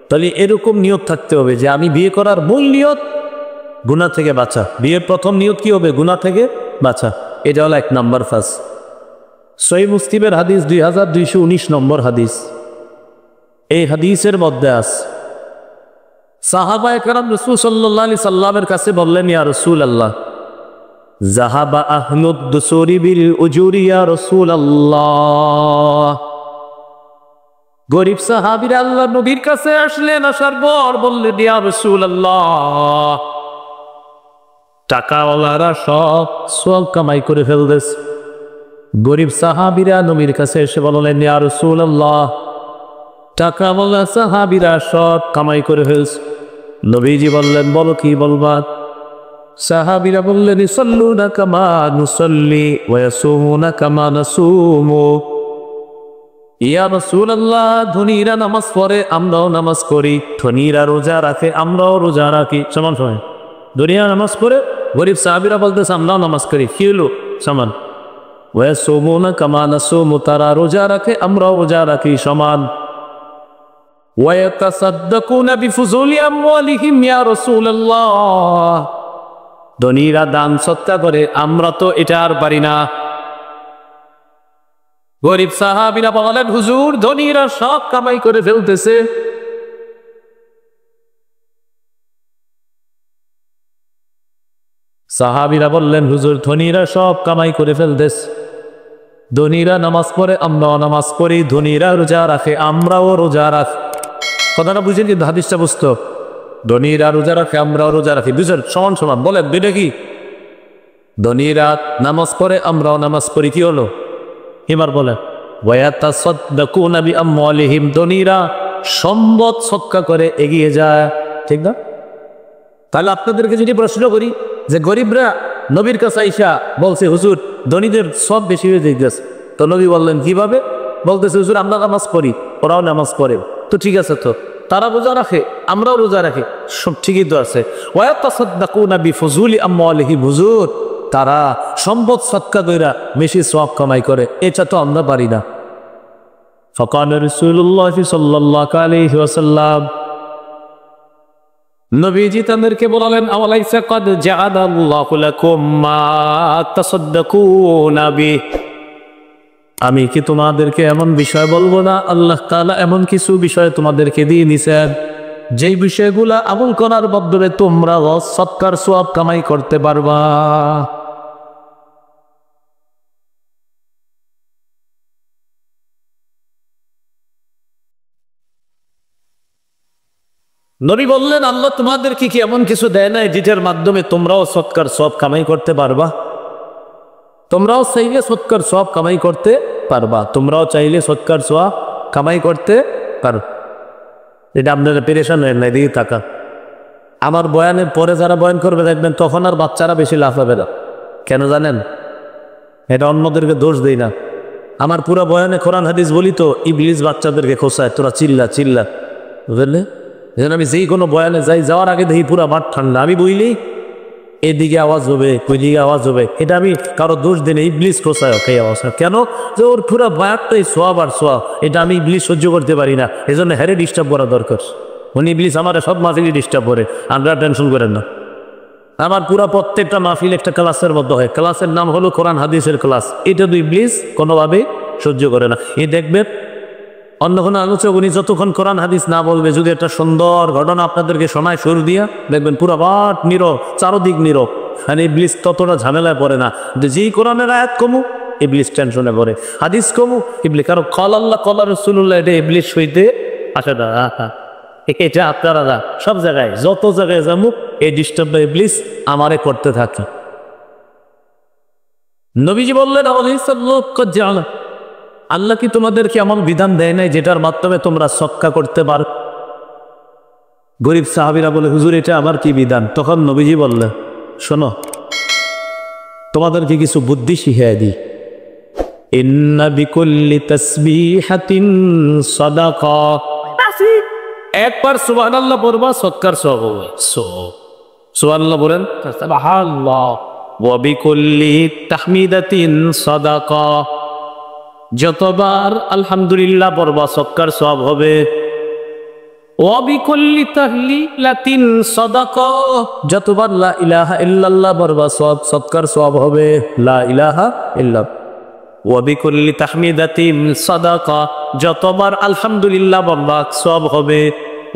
তাহলে এরকম নিয়োগ থাকতে হবে যে আমি বিয়ে করার মূল নিয়ত গুনাহ থেকে বাঁচা। বিয়ের প্রথম নিয়ত কি হবে? গুনাহ থেকে বাঁচা। এটা হলো 1 নাম্বার ফাস। সহিহ মুসলিমের হাদিস 2219 নম্বর হাদিস। এই হাদিসের মধ্যে আছে সাহাবায়ে কেরাম রাসূল সাল্লাল্লাহু আলাইহি সাল্লামের কাছে বললেন, ইয়া রাসূলুল্লাহ, যাহাবা আহলুদ দুসুরি বিল উজুরি ইয়া রাসূলুল্লাহ। গরিব সাহাবীরা আল্লাহ নবীর কাছে আসলেন, আসার পর বললেন, ইয়া রাসূলুল্লাহ, টাকাওয়ালারা সব কামাই করে ফেলতেছে। গরিব সাহাবীরা নবীর কাছে এসে বললেন, ইয়া রাসূলুল্লাহ, টাকাওয়ালা সাহাবীরা সব কামাই করে ফেলছে। নবীজি বললেন, বলো কি বলবা? সাহাবীরা বললেন, ইসাল্লুনা কামা নুসাল্লি ওয়া ইয়াসুমুনা কামা নাসুমু। ইয়া রাসূলুল্লাহ, ধনীরা নামাজ পড়ে, আমরাও নামাজ করি। ধনীরা রোজা রাখে, আমরাও রোজা রাখি। সমান সমান। ধনীরা নামাজ পড়ে, গরিব সাহাবীরা বলতেছে আমরাও নামাজ করি। কি হলো? সমান। ওয়াসুমুনা কামা নাসুমু, তারা রোজা রাখে আমরাও রোজা রাখি সমান। ওয়ায়াতাসাদ্দাকুনা বিফুজুলি আমওয়ালিহিম ইয়া রাসূলুল্লাহ, ধনীরা দান সৎকা করে, আমরা তো এটা আর পারি না। গরিব সাহাবীরা বলেন, হুজুর ধনীরা সব কামাই করে ফেলতেছে। সাহাবীরা বললেন, হুজুর ধনীরা সব কামাই করে ফেলতেছে। ধনীরা নামাজ পড়ে, আমরাও নামাজ পড়ি, ধনীরা রোজা রাখে, আমরাও রোজা রাখি। কথাটা বুঝেন কিন্তু হাদিসটা বুঝতো, ধনীরা রোজা রাখে আমরাও রোজা রাখি, বুঝলেন? সমান সমান। বলেন দুইটা কি? ধনীরা নামাজ পড়ে, আমরাও নামাজ পড়ি, কি হলো? এবার বলেন ওয়ায়াতাসাদ্দাকুনা বিআমওয়ালিহিম, ধনীরা সম্পদ সদকা করে এগিয়ে যায়, ঠিক না? তাহলে আপনাদেরকে যদি প্রশ্ন করি যে গরিবরা নবীর কাছে আইসা বলছে, হুজুর ধনীদের সব বেশি হয়ে গেছে, তো নবী বললেন কিভাবে? বলতেছে, হুজুর আমরা নামাজ পড়ি, ওরাও নামাজ পড়ে, তো ঠিক আছে, তো তারা রোজা রাখে আমরাও রোজা রাখি, সব ঠিকই তো আছে। ওয়ায়াতাসাদ্দাকুনা বিফুজুলি আমওয়ালিহিম, হুজুর তারা সম্পদ সদকা কইরা বেশি সওয়াব কামাই করে, এটা তো আমরা পারি না। ফাকাল রাসূলুল্লাহ সাল্লাল্লাহু আলাইহি ওয়াসাল্লাম, নবীজি তাদেরকে বললেন, আওয়ালাইসা ক্বাদ জাআলাল্লাহু লাকুম মা তাসাদ্দাকুনা বিহি, আমি কি তোমাদেরকে এমন বিষয় বলবো না, আল্লাহ তাআলা এমন কিছু বিষয় তোমাদেরকে দিয়ে দিয়েছেন যেই বিষয়গুলা আমল করার মাধ্যমে তোমরা সৎকার সওয়াব কামাই করতে পারবা। নবী বললেন, আল্লাহ তোমাদেরকে কি এমন কিছু দেয় নাই যেটার মাধ্যমে তোমরাও সৎকার সওয়াব কামাই করতে পারবা? তোমরাও চাইলে সৎকার সওয়াব কামাই করতে পারবা, তোমরাও চাইলে সৎকার সওয়াব কামাই করতে পারো। এটা আপনারা পেরেশান হয়ে নাই, দিকে তাকান। আমার বয়ানের পরে যারা বয়ান করবে দেখবেন তখন আর বাচ্চারা বেশি লাফাবে না। কেন জানেন? এটা অন্যদেরকে দোষ দেই না, আমার পুরো বয়ানে কোরআন হাদিস বলি তো ইবলিস বাচ্চাদেরকে খোসায়, তোরা চিল্লা চিল্লা, বুঝলে? যেন আমি যেই কোনো বয়ানে যাই, যাওয়ার আগে দেখি পুরা মাঠ ঠান্ডা, আমি বুঝলি এদিকে আওয়াজ হবে ওই দিকে আওয়াজ হবে, এটা আমি কারো দোষ দিই না, ইবলিস খোসায় এই আওয়াজ। কেন? যে ওর পুরা বয়ানটাই সোয়াব আর সোয়াব, এটা আমি ইবলিস সহ্য করতে পারি না, এই জন্য হ্যারে ডিস্টার্ব করা দরকার। উনি ইবলিস আমার সব মাহফিলই ডিস্টার্ব করে, আপনারা টেনশন করেন না। আমার পুরা প্রত্যেকটা মাহফিল একটা ক্লাসের মধ্যে হয়, ক্লাসের নাম হলো কোরআন হাদিসের ক্লাস, এটা তো ইবলিস কোনোভাবে সহ্য করে না। এই দেখবেন অন্য কোনো আলোচক উনি যতক্ষণ কোরআন হাদিস না বলবে, যদি একটা সুন্দর ঘটনা আপনাদেরকে শোনায় শুরু দিয়া, দেখবেন পুরো বাট নীরব, চারোদিক নীরব। মানে ইবলিস ততটা ঝামেলায় পড়ে না, যেই কোরআনের আয়াত কমু ইবলিস টেনশনে পড়ে, হাদিস কমু ইবলিস, কারণ কল আল্লাহ কল রাসূলুল্লাহ এটা ইবলিস হইতে আসে না। এটা আপনারা না সব জায়গায় যত জায়গায় যাবো এই ডিস্টার্ব ইবলিস আমারে করতে থাকে। নবীজি বললেন, আল্লাহ কি তোমাদেরকে এমন বিধান দেয় নাই যেটার মাধ্যমে তোমরা সদকা করতে পারো? গরিব সাহাবীরা বলে, হুজুর এটা আমার কি বিধান? তখন নবীজি বললেন, শোনো তোমাদেরকে কিছু বুদ্ধি শিখিয়ে দিই। ইন্না বিকুল্লি তাসবিহাতিন সাদাকা, একবার সুবহানাল্লাহ পড়বা সদকার সওয়াব হবে। সুবহানাল্লাহ বলেন, সুবহানাল্লাহ। ওয়া বিকুল্লি তাহমিদাতিন সাদাকা, যতবার আলহামদুলিল্লাহ পড়বা সদকার সওয়াব হবে। ওয়া বিকুল্লি তাহলিলাতিন সাদাকা, যতবার লা ইলাহা ইল্লাল্লাহ পড়বা সদকার সওয়াব হবে। লা ইলাহা ইল্লাল্লাহ। ওয়া বিকুল্লি তাহমিদাতিন সাদাকা, যতবার আলহামদুলিল্লাহ পড়বা সওয়াব হবে।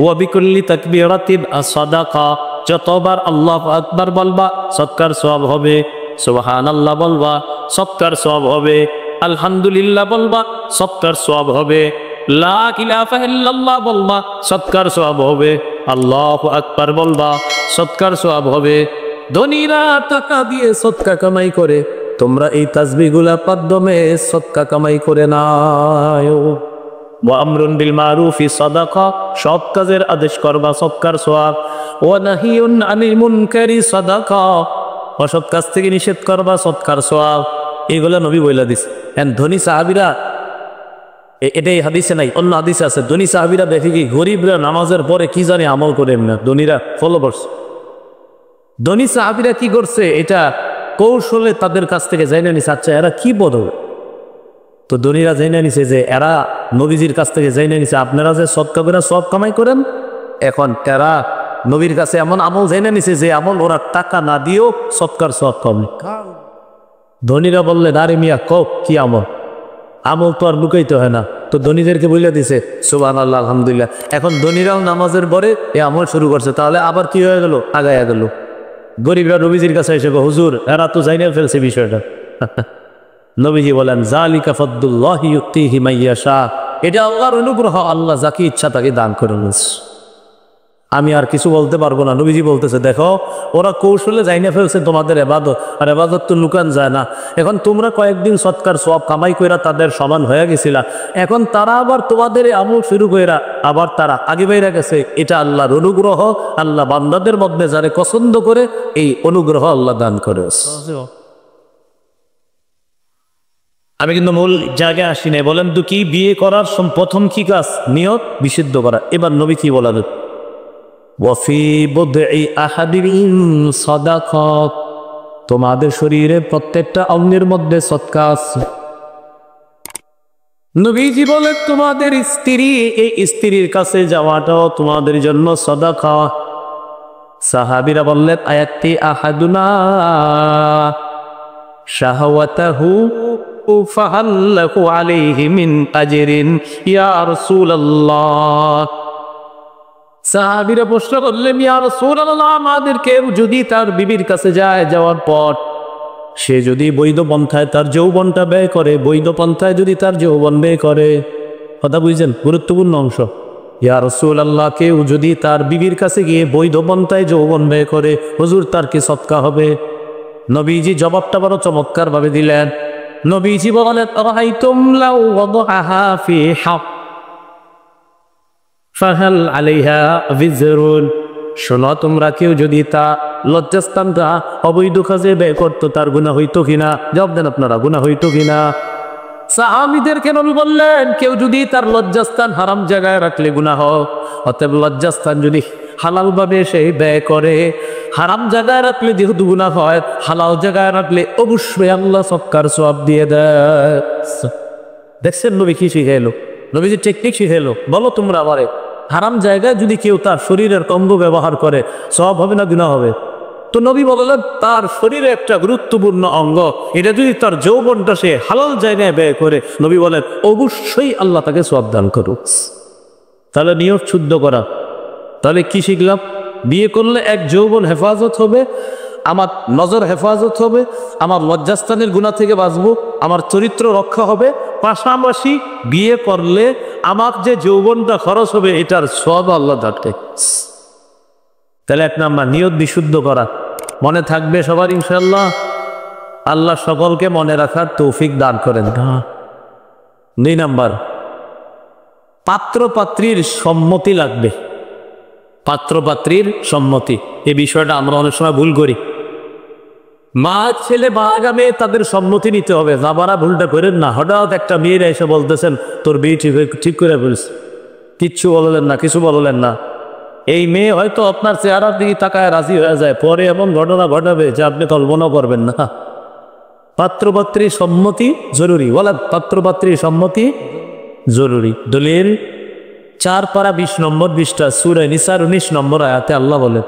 ওয়া বিকুল্লি তাকবীরাতিন সাদাকা, যতবার আল্লাহু আকবার বলবা সদকার সওয়াব হবে। সুবহানাল্লাহ বলবা সদকার সওয়াব হবে। আলহামদুলিল্লাহ বলবা সদকার সওয়াব হবে। লা ইলাহা ইল্লাল্লাহ বলবা সদকার সওয়াব হবে। আল্লাহু আকবার বলবা সদকার সওয়াব হবে। ধনীরা টাকা দিয়ে সদকা কামাই করে, তোমরা এই তাসবিহগুলা মাধ্যমে সদকা কামাই করে নাও। ওয়া আমরুন বিল মারুফি সাদাকা, সৎ কাজের আদেশ করবা সদকার সওয়াব। ওয়া নাহিয়ুন আনিল মুনকারি সাদাকা, অসৎ কাজ থেকে নিষেধ করবা সদকার সওয়াব। এগুলো নবী বইলা দিস। ধনী সাহাবীরা, এটাই হাদিসে নাই, অন্য হাদিসে আছে, ধনী সাহাবীরা দেখে কি গরিবরা নামাজের পরে কি জানি আমল করে না, ধনীরা ফলো করছে। ধনী সাহাবীরা কি করছে এটা কৌশলে তাদের কাছ থেকে জেনে নিছে, আচ্ছা এরা কি বদল। তো ধনীরা জেনে নিছে যে এরা নবীজির কাছ থেকে জেনে নিছে আপনারা যে সদকা করে সব কামাই করেন, এখন এরা নবীর কাছে এমন আমল জেনে নিছে যে আমল ওরা টাকা না দিয়েও সৎকার সব কম। ধনীরা বললেন আরে মিয়া কক কি আমল, আমল তো আর লুকাইতে হয় না। তো ধনীদেরকে বলে দিছে সুবহানাল্লাহ আলহামদুলিল্লাহ। এখন ধনীরাও নামাজের পরে এ আমল শুরু করছে, তাহলে আবার কি হয়ে গেল, আগায়া গেল। গরিবরা নবীজির কাছে এসে হুজুর এরা তো জাইনে ফেলছে বিষয়টা। নবীজি বলেন যালিকা ফাদলুল্লাহি ইউতিহি মাইয়াশা, এটা আল্লাহর অনুগ্রহ, আল্লাহ যাকে ইচ্ছা তাকে দান করেন। আমি আর কিছু বলতে পারবো না। নবীজি বলতেছে দেখো ওরা কৌশলে যাই না ফেলছে তোমাদের এবাদত, আর এবাদত তো লুকান যায় না। এখন তোমরা কয়েকদিন সৎকার সব কামাই কইরা তাদের সমান হয়ে গেছিলা, এখন তারা আবার তোমাদের আমল শুরু কইরা আবার তারা আগে বাইরে গেছে। এটা আল্লাহর অনুগ্রহ, আল্লাহ বান্দাদের মধ্যে যারে পছন্দ করে এই অনুগ্রহ আল্লাহ দান করে। আমি কিন্তু মূল জায়গায় আসি নাই। বলেন তো কি বিয়ে করার প্রথম কি কাজ, নিয়ত বিশুদ্ধ করা। এবার নবী কি বলেন, ওয়াফি বুদঈ আহাদিকুম সাদাকা, তোমাদের শরীরে প্রত্যেকটা অঙ্গের মধ্যে সদকা আছে। নবীজি বলেন তোমাদের স্ত্রী, এই স্ত্রীর কাছে যাওয়াটাও তোমাদের জন্য সাদাকা। সাহাবীরা বললেন আয়াতি আহাদুনা শাহওয়াতাহু ফাহাল্লাহু আলাইহি মিন আজরিন ইয়া রাসূলুল্লাহ। সাহাবীরা প্রশ্ন করলেন ইয়া রাসূলুল্লাহ, আমাদেরকে যদি তার বিবির কাছে যায়, যাওয়ার পর সে যদি বৈধ পন্থায় তার যৌবনটা ব্যয় করে, বৈধ পন্থায় যদি তার যৌবন ব্যয় করে, কথা বুঝছেন, গুরুত্বপূর্ণ অংশ। ইয়া রাসূলুল্লাহ, কেউ যদি তার বিবির কাছে গিয়ে বৈধ পন্থায় যৌবন ব্যয় করে, হুজুর তার কি সদকা হবে? নবীজি জবাবটা বড় চমৎকার ভাবে দিলেন। নবীজি বলেন রাআইতুম লাউ ওয়াদাহা ফি হক ফাহাল আলাইহা বিজরুন, শোনো তোমরা কেউ যদি তা লজ্জাস্থানটা অবৈধ কাজে ব্যয় করতো তার গুনাহ হইতো কিনা? জবাব দেন আপনারা, গুনাহ হইতো কিনা? সাহাবীদেরকে নবী বললেন কেউ যদি তার লজ্জাস্থান হারাম জায়গায় রাখলে গুনাহ, অতএব লজ্জাস্থান যদি হালাল ভাবে সে ব্যয় করে, হারাম জায়গায় রাখলে যেহেতু গুনাহ হয়, হালাল জায়গায় রাখলে অবশ্যই আল্লাহ সৎকার সওয়াব দিয়ে দেয়। দেখছেন নবী কি শিখাইলো, নবীজি টেকনিক শিখাইলো। বলো তোমরা আমারে, হারাম জায়গায় যদি কেউ তার শরীরের অঙ্গ ব্যবহার করে সওয়াব হবে না গুনাহ হবে? তো নবী বললেন তার শরীরে একটা গুরুত্বপূর্ণ অঙ্গ, এটা যদি তার যৌবনটা সে হালাল জায়গায় ব্যয় করে, নবী বলেন অবশ্যই আল্লাহ তাকে সওয়াব দান করুক। তাহলে নিয়ত শুদ্ধ করা। তাহলে কি শিখলাম? বিয়ে করলে এক যৌবন হেফাজত হবে, আমার নজর হেফাজত হবে, আমার লজ্জাস্থানের গুনাহ থেকে বাঁচবো, আমার চরিত্র রক্ষা হবে, পাশাপাশি বিয়ে করলে আমার যে যৌবনটা খরচ হবে এটার সওয়াব আল্লাহ দাঁড়ায়। তাহলে এক নাম্বার নিয়ত বিশুদ্ধ করা। মনে থাকবে সবার ইনশাআল্লাহ। আল্লাহ সকলকে মনে রাখার তৌফিক দান করেন। 2 নাম্বার, পাত্র পাত্রীর সম্মতি লাগবে। পাত্র পাত্রীর সম্মতি, এই বিষয়টা আমরা অনেক সময় ভুল করি। মা ছেলে বাগামে তাদের সম্মতি নিতে হবে। যাবারা ভুলটা করেন না। হঠাৎ একটা মেয়েরা এসে বলতেছেন তোর বিয়ে ঠিক করে ফেলছে, কিচ্ছু বললেন না, কিছু বললেন না। এই মেয়ে হয়তো আপনার চেহারার দিকে তাকায় রাজি হয়ে যায়, পরে এমন ঘটনা ঘটাবে যে আপনি কল্পনা করবেন না। পাত্রপাত্রীর সম্মতি জরুরি। বলেন পাত্রপাত্রীর সম্মতি জরুরি। দলিল 4 পারা 20 নম্বর 20টা সূরা নিসার 19 নম্বর আয়াতে আল্লাহ বলেন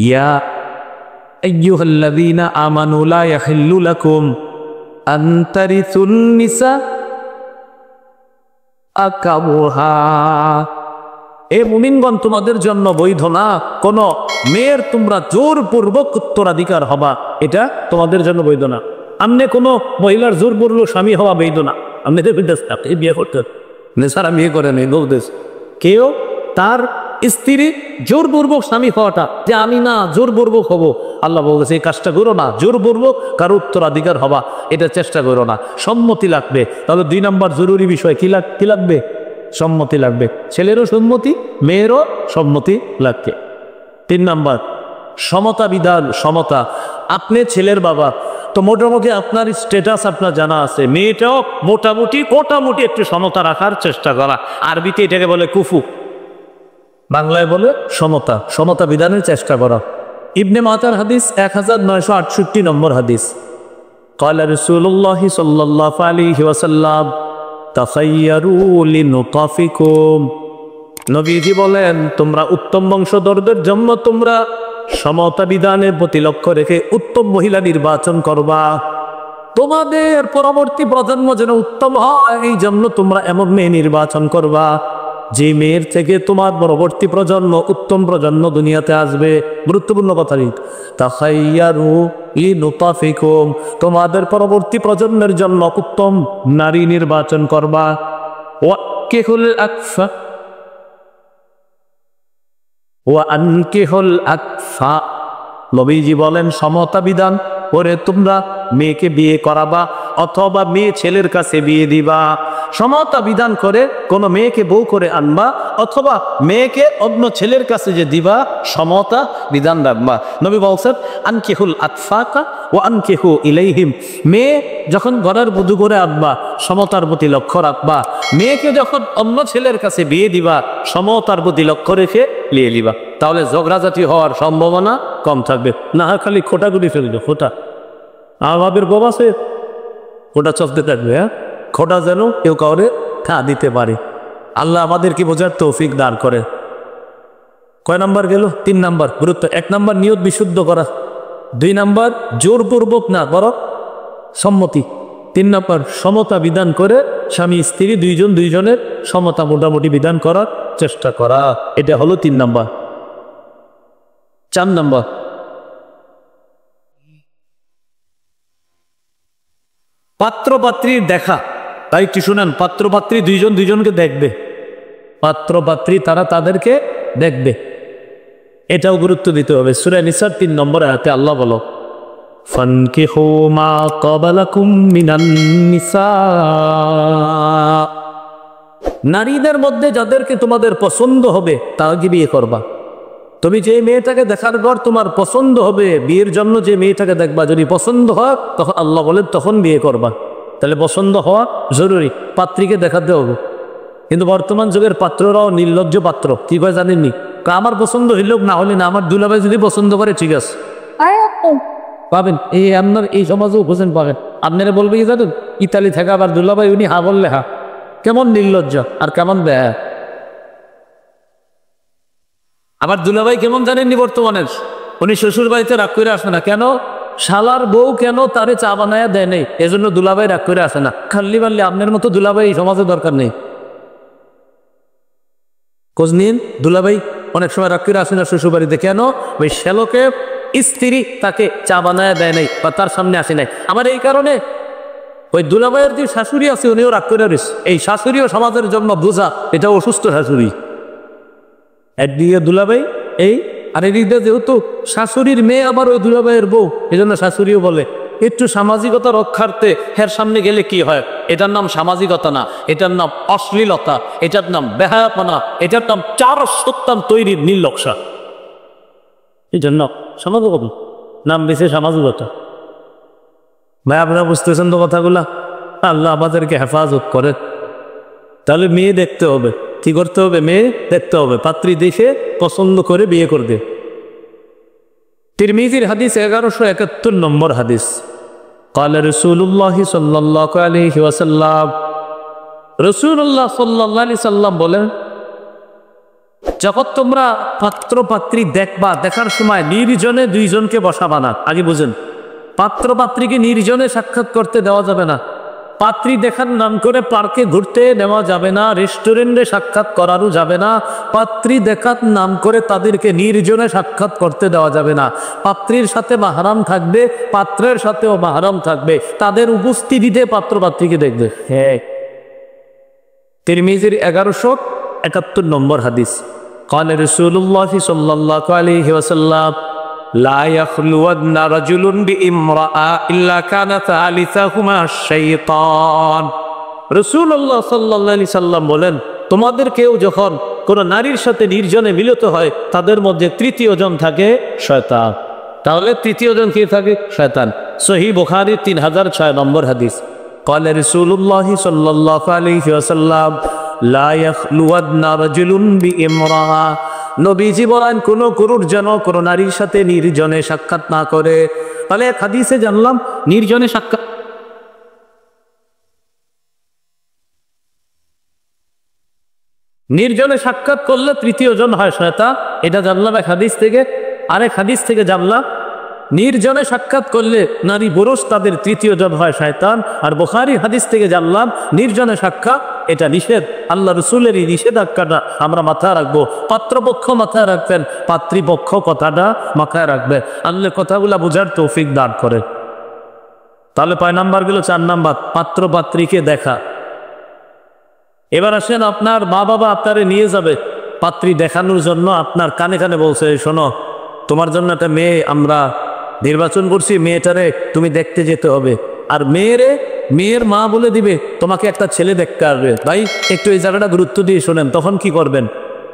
ইয়া আইয়ুহাল্লাযীনা আমানু লা ইয়াহিল্লু লাকুম আন তারিসুন নিসা আকাবুহা, এ মুমিনগণ তোমাদের জন্য বৈধ না কোন মেয়ের তোমরা জোরপূর্বক উত্তরাধিকার হবা, এটা তোমাদের জন্য বৈধ না। আমনে কোনো মহিলার জোরপূর্বক স্বামী হওয়া বৈধ না। আপনি বিয়ে করতে নেশারা বিয়ে করেন এই বলতেছে কেউ তার স্ত্রী জোরপূর্বক স্বামী হওয়াটা যে আমি না জোরপূর্বক হব, আল্লাহ বলতেছে এই কাজটা করো না। জোরপূর্বক কারো উত্তরাধিকার হবা এটা চেষ্টা করো না। সম্মতি লাগবে। তাহলে 2 নম্বর জরুরি বিষয় কি লাগবে? সম্মতি লাগবে। ছেলেরও সম্মতি, মেয়েরও সম্মতি লাগবে। 3 নম্বর সমতা বিধান। সমতা, আপনি ছেলের বাবা তো মোটামুটি আপনার স্ট্যাটাস আপনার জানা আছে, মেয়েটাও মোটামুটি একটু সমতা রাখার চেষ্টা করা। আরবিতে এটাকে বলে কুফু, বাংলায় বলে সমতা। সমতা বিধানের চেষ্টা করা। ইবনে মাতার হাদিস 1968 নম্বর হাদিস। قال رسول الله صلى الله عليه وسلم تخيروا لنطافكم। নবীজি বলেন, তোমরা উত্তম বংশধরদের জন্য তোমরা সমতা বিধানের প্রতি লক্ষ্য রেখে উত্তম মহিলা নির্বাচন করবা। তোমাদের পরবর্তী প্রজন্ম যেন উত্তম হয়, এই জন্য তোমরা এমন মেয়ে নির্বাচন করবা যে মেয়ের থেকে তোমার পরবর্তী প্রজন্ম উত্তম প্রজন্ম দুনিয়াতে আসবে। গুরুত্বপূর্ণ কথা। তাখাইয়ারু লিনুতাফিকুম, তোমাদের পরবর্তী প্রজন্মের জন্য উত্তম নারী নির্বাচন করবা। ওয়াকিহুল আকফা ওয়া আনকিহুল আকফা। নবীজি বলেন, সমতা বিধান করে তোমরা মেয়েকে বিয়ে করাবা অথবা মেয়ে ছেলের কাছে বিয়ে দিবা। সমতা বিধান করে কোনো মেয়েকে বউ করে আনবা অথবা মেয়েকে অন্য ছেলের কাছে যে দিবা, সমতা বিধান রাখবা। নবী বলছেন, আনকিহুল আকফাকা ও আনকিহু ইলাইহিম। মেয়ে যখন ঘরের বধূ করে আনবা, সমতার প্রতি লক্ষ্য রাখবা। মেয়েকে যখন অন্য ছেলের কাছে বিয়ে দিবা, সমতার প্রতি লক্ষ্য রেখে নিয়ে নিবা। তাহলে ঝগড়াঝাটি হওয়ার সম্ভাবনা কম থাকবে। না খালি খোটাগুলি ফেলবে, খোটা আমাদের বাবা সে খোটা চলতে থাকবে। হ্যাঁ, খোটা যেন কেউ কাউরে খা দিতে পারে। আল্লাহ আমাদেরকে বোঝার তৌফিক দান করে। কয় নাম্বার গেল? 3 নাম্বার গুরুত্ব। 1 নাম্বার নিয়ত বিশুদ্ধ করা, 2 নাম্বার জোরপূর্বক না বরং সম্মতি, 3 নাম্বার সমতা বিধান করে স্বামী স্ত্রী দুইজনের সমতা মোটামুটি বিধান করার চেষ্টা করা। এটা হলো 3 নাম্বার। 4 নাম্বার, পাত্র পাত্রীর দেখা। তাই কি শুনেন, পাত্র পাত্রী দুইজনকে দেখবে, পাত্র পাত্রী তারা তাদেরকে দেখবে, এটাও গুরুত্ব দিতে হবে। সূরা নিসার 3 নম্বর আয়াতে আল্লাহ বলো, ফানকিহু মা ক্বাবালাকুম মিনান নিসা। নারীদের মধ্যে যাদেরকে তোমাদের পছন্দ হবে তাকে বিয়ে করবা। তুমি যে মেয়েটাকে দেখার পর তোমার পছন্দ হবে, বিয়ের জন্য যে মেয়েটাকে দেখবা, যদি পছন্দ হয় তখন আল্লাহ বলেন তখন বিয়ে করবা। তাহলে পছন্দ হওয়া জরুরি, পাত্রীকে দেখাতে হবে। কিন্তু বর্তমান যুগের পাত্ররাও নির্লজ্জ পাত্র। কি কয় জানেননি? আমার পছন্দ হইল না হলে না, আমার দুলাভাই যদি পছন্দ করে ঠিক আছে পাবেন। এই আপনার এই সমাজেও বোঝেন পাবেন। আপনারা বলবে কি জানেন, ইতালি থেকে আবার দুলাভাই উনি হা বললে হা। কেমন নির্লজ্জ আর কেমন ব্যয়। আবার দুলাভাই কেমন জানেননি, বর্তমানের উনি শ্বশুর বাড়িতে রাগ করে আসে না। কেন? শালার বউ কেন তারে চা বানায়া দেয় নেই, এজন্য দুলাভাই রাগ করে আসে না। খাল্লি বাল্লি আপনার মতো দুলাভাই এই সমাজে দরকার নেই। খোঁজ নিন, দুলাভাই অনেক সময় রাগ করে আসে না শ্বশুর বাড়িতে। কেন? ওই শ্যালকে স্ত্রী তাকে চা বানায়া দেয় নাই বা তার সামনে আসে নাই। আমার এই কারণে ওই দুলাভাইয়ের যে শাশুড়ি আছে উনিও রাগ করে রয়েছে। এই শাশুড়িও সমাজের জন্য বোঝা, এটা অসুস্থ শাশুড়ি। একদিকে দুলাভাই এই, আর এদিকে যেহেতু শাশুড়ির মেয়ে আবার ওই দুলাভাইয়ের বউ, এই জন্য শাশুড়িও বলে একটু সামাজিকতা রক্ষার্থে হের সামনে গেলে কি হয়। এটার নাম সামাজিকতা না, এটার নাম অশ্লীলতা, এটার নাম বেহায়াপনা, এটার নাম চার সত্যান তৈরির নির্লক্ষা। এই জন্য সামাজিকতা নাম দিয়েছে সামাজিকতা। ভাই আপনারা বুঝতেছেন তো কথাগুলা? আল্লাহ আমাদেরকে হেফাজত করে। তাহলে মেয়ে দেখতে হবে, কি করতে হবে? মেয়ে দেখতে হবে, পাত্রী দেখে পছন্দ করে বিয়ে করবে। তিরমিজির হাদিস 1171 নম্বর হাদিস। قال رسول الله صلى الله عليه وسلم, রাসূলুল্লাহ সাল্লাল্লাহু আলাইহি সাল্লাম বলেন, যখন তোমরা পাত্র পাত্রী দেখবা, দেখার সময় নির্জনে দুইজনকে বসাবা না। আগে বুঝেন, পাত্র পাত্রীকে নির্জনে সাক্ষাৎ করতে দেওয়া যাবে না। পাত্রী দেখার নাম করে পার্কে ঘুরতে নেওয়া যাবে না, রেস্টুরেন্টে সাক্ষাৎ করারও যাবে না। পাত্রী দেখার নাম করে তাদেরকে নির্জনে সাক্ষাৎ করতে দেওয়া যাবে না। পাত্রীর সাথে মাহরাম থাকবে, পাত্রের সাথেও মাহরাম থাকবে, তাদের উপস্থিতিতে পাত্র পাত্রীকে দেখবে। হ্যাঁ, তিরমিজির 1171 নম্বর হাদিস। قال رسول الله صلى الله عليه وسلم, لا يخلون رجل بامرأة إلا كان ثالثهما الشيطان। রাসূলুল্লাহ সাল্লাল্লাহু আলাইহি সাল্লাম বলেন, তোমাদের কেউ যখন কোন নারীর সাথে নির্জনে মিলিত হয়, তাদের মধ্যে তৃতীয় জন থাকে শয়তান। তাহলে তৃতীয় জন কি থাকে? শয়তান। সহিহ বুখারী 3006 নম্বর হাদিস। قال رسول الله صلى الله عليه وسلم, লা ইয়াখলুওয়ান্না রাজুলুন বিইমরাআ, নবীজি বলেন কোন পুরুষ যেন কোন নারীর সাথে নির্জনে সাক্ষাৎ না করে। তাহলে এক হাদিসে জানলাম নির্জনে সাক্ষাৎ, নির্জনে সাক্ষাৎ করলে তৃতীয় জন হয় শয়তান, এটা জানলাম এক হাদিস থেকে। আরেক হাদিস থেকে জানলাম নির্জনে সাক্ষাৎ করলে নারী পুরুষ তাদের তৃতীয় জন হয় শয়তান। আর বুখারী হাদিস থেকে জানলাম নির্জনে সাক্ষাৎ এটা নিষেধ, আল্লাহ রসুলেরই নিষেধাজ্ঞাটা আমরা মাথায় রাখবো। পাত্রপক্ষ মাথায় রাখবেন, পাত্রীপক্ষ কথাটা মাথায় রাখবে। আল্লাহ কথাগুলা বোঝার তৌফিক দান করে। তাহলে 5 নাম্বার গেল। 4 নাম্বার পাত্র পাত্রীকে দেখা। এবার আসেন, আপনার মা বাবা আপনারে নিয়ে যাবে পাত্রী দেখানোর জন্য, আপনার কানে কানে বলছে শোনো তোমার জন্য একটা মেয়ে আমরা নির্বাচন করছি, মেয়েটারে তুমি দেখতে যেতে হবে। আর মেয়ের মা বলে দিবে তোমাকে একটা ছেলে দেখতে আসবে। ভাই একটু এই জায়গাটা গুরুত্ব দিয়ে শোনেন, তখন কি করবেন?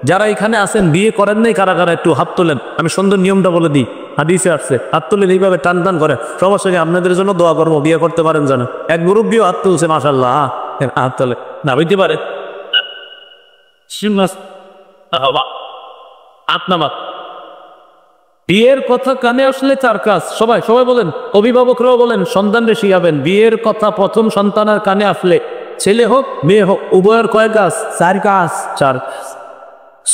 যারা এখানে আছেন বিয়ে করেন নাই কারা কারা একটু হাত তোলেন, আমি সুন্দর নিয়মটা বলে দিই, হাদিসে আসছে। হাত তুলেন এইভাবে টান টান করে, সবার সঙ্গে আপনাদের জন্য দোয়া করবো, বিয়ে করতে পারেন জানো। এক মুরব্বিও হাত তুলছে, মাশাআল্লাহ, হাত তোলে না হইতে পারে। বিয়ের কথা কানে আসলে 4 কাজ। সবাই বলেন, অভিভাবকরাও বলেন, সন্তানরে শিখাবেন বিয়ের কথা প্রথম সন্তানের কানে আসলে, ছেলে হোক মেয়ে হোক, উভয়ের কয় কাজ? 4 কাজ। 4।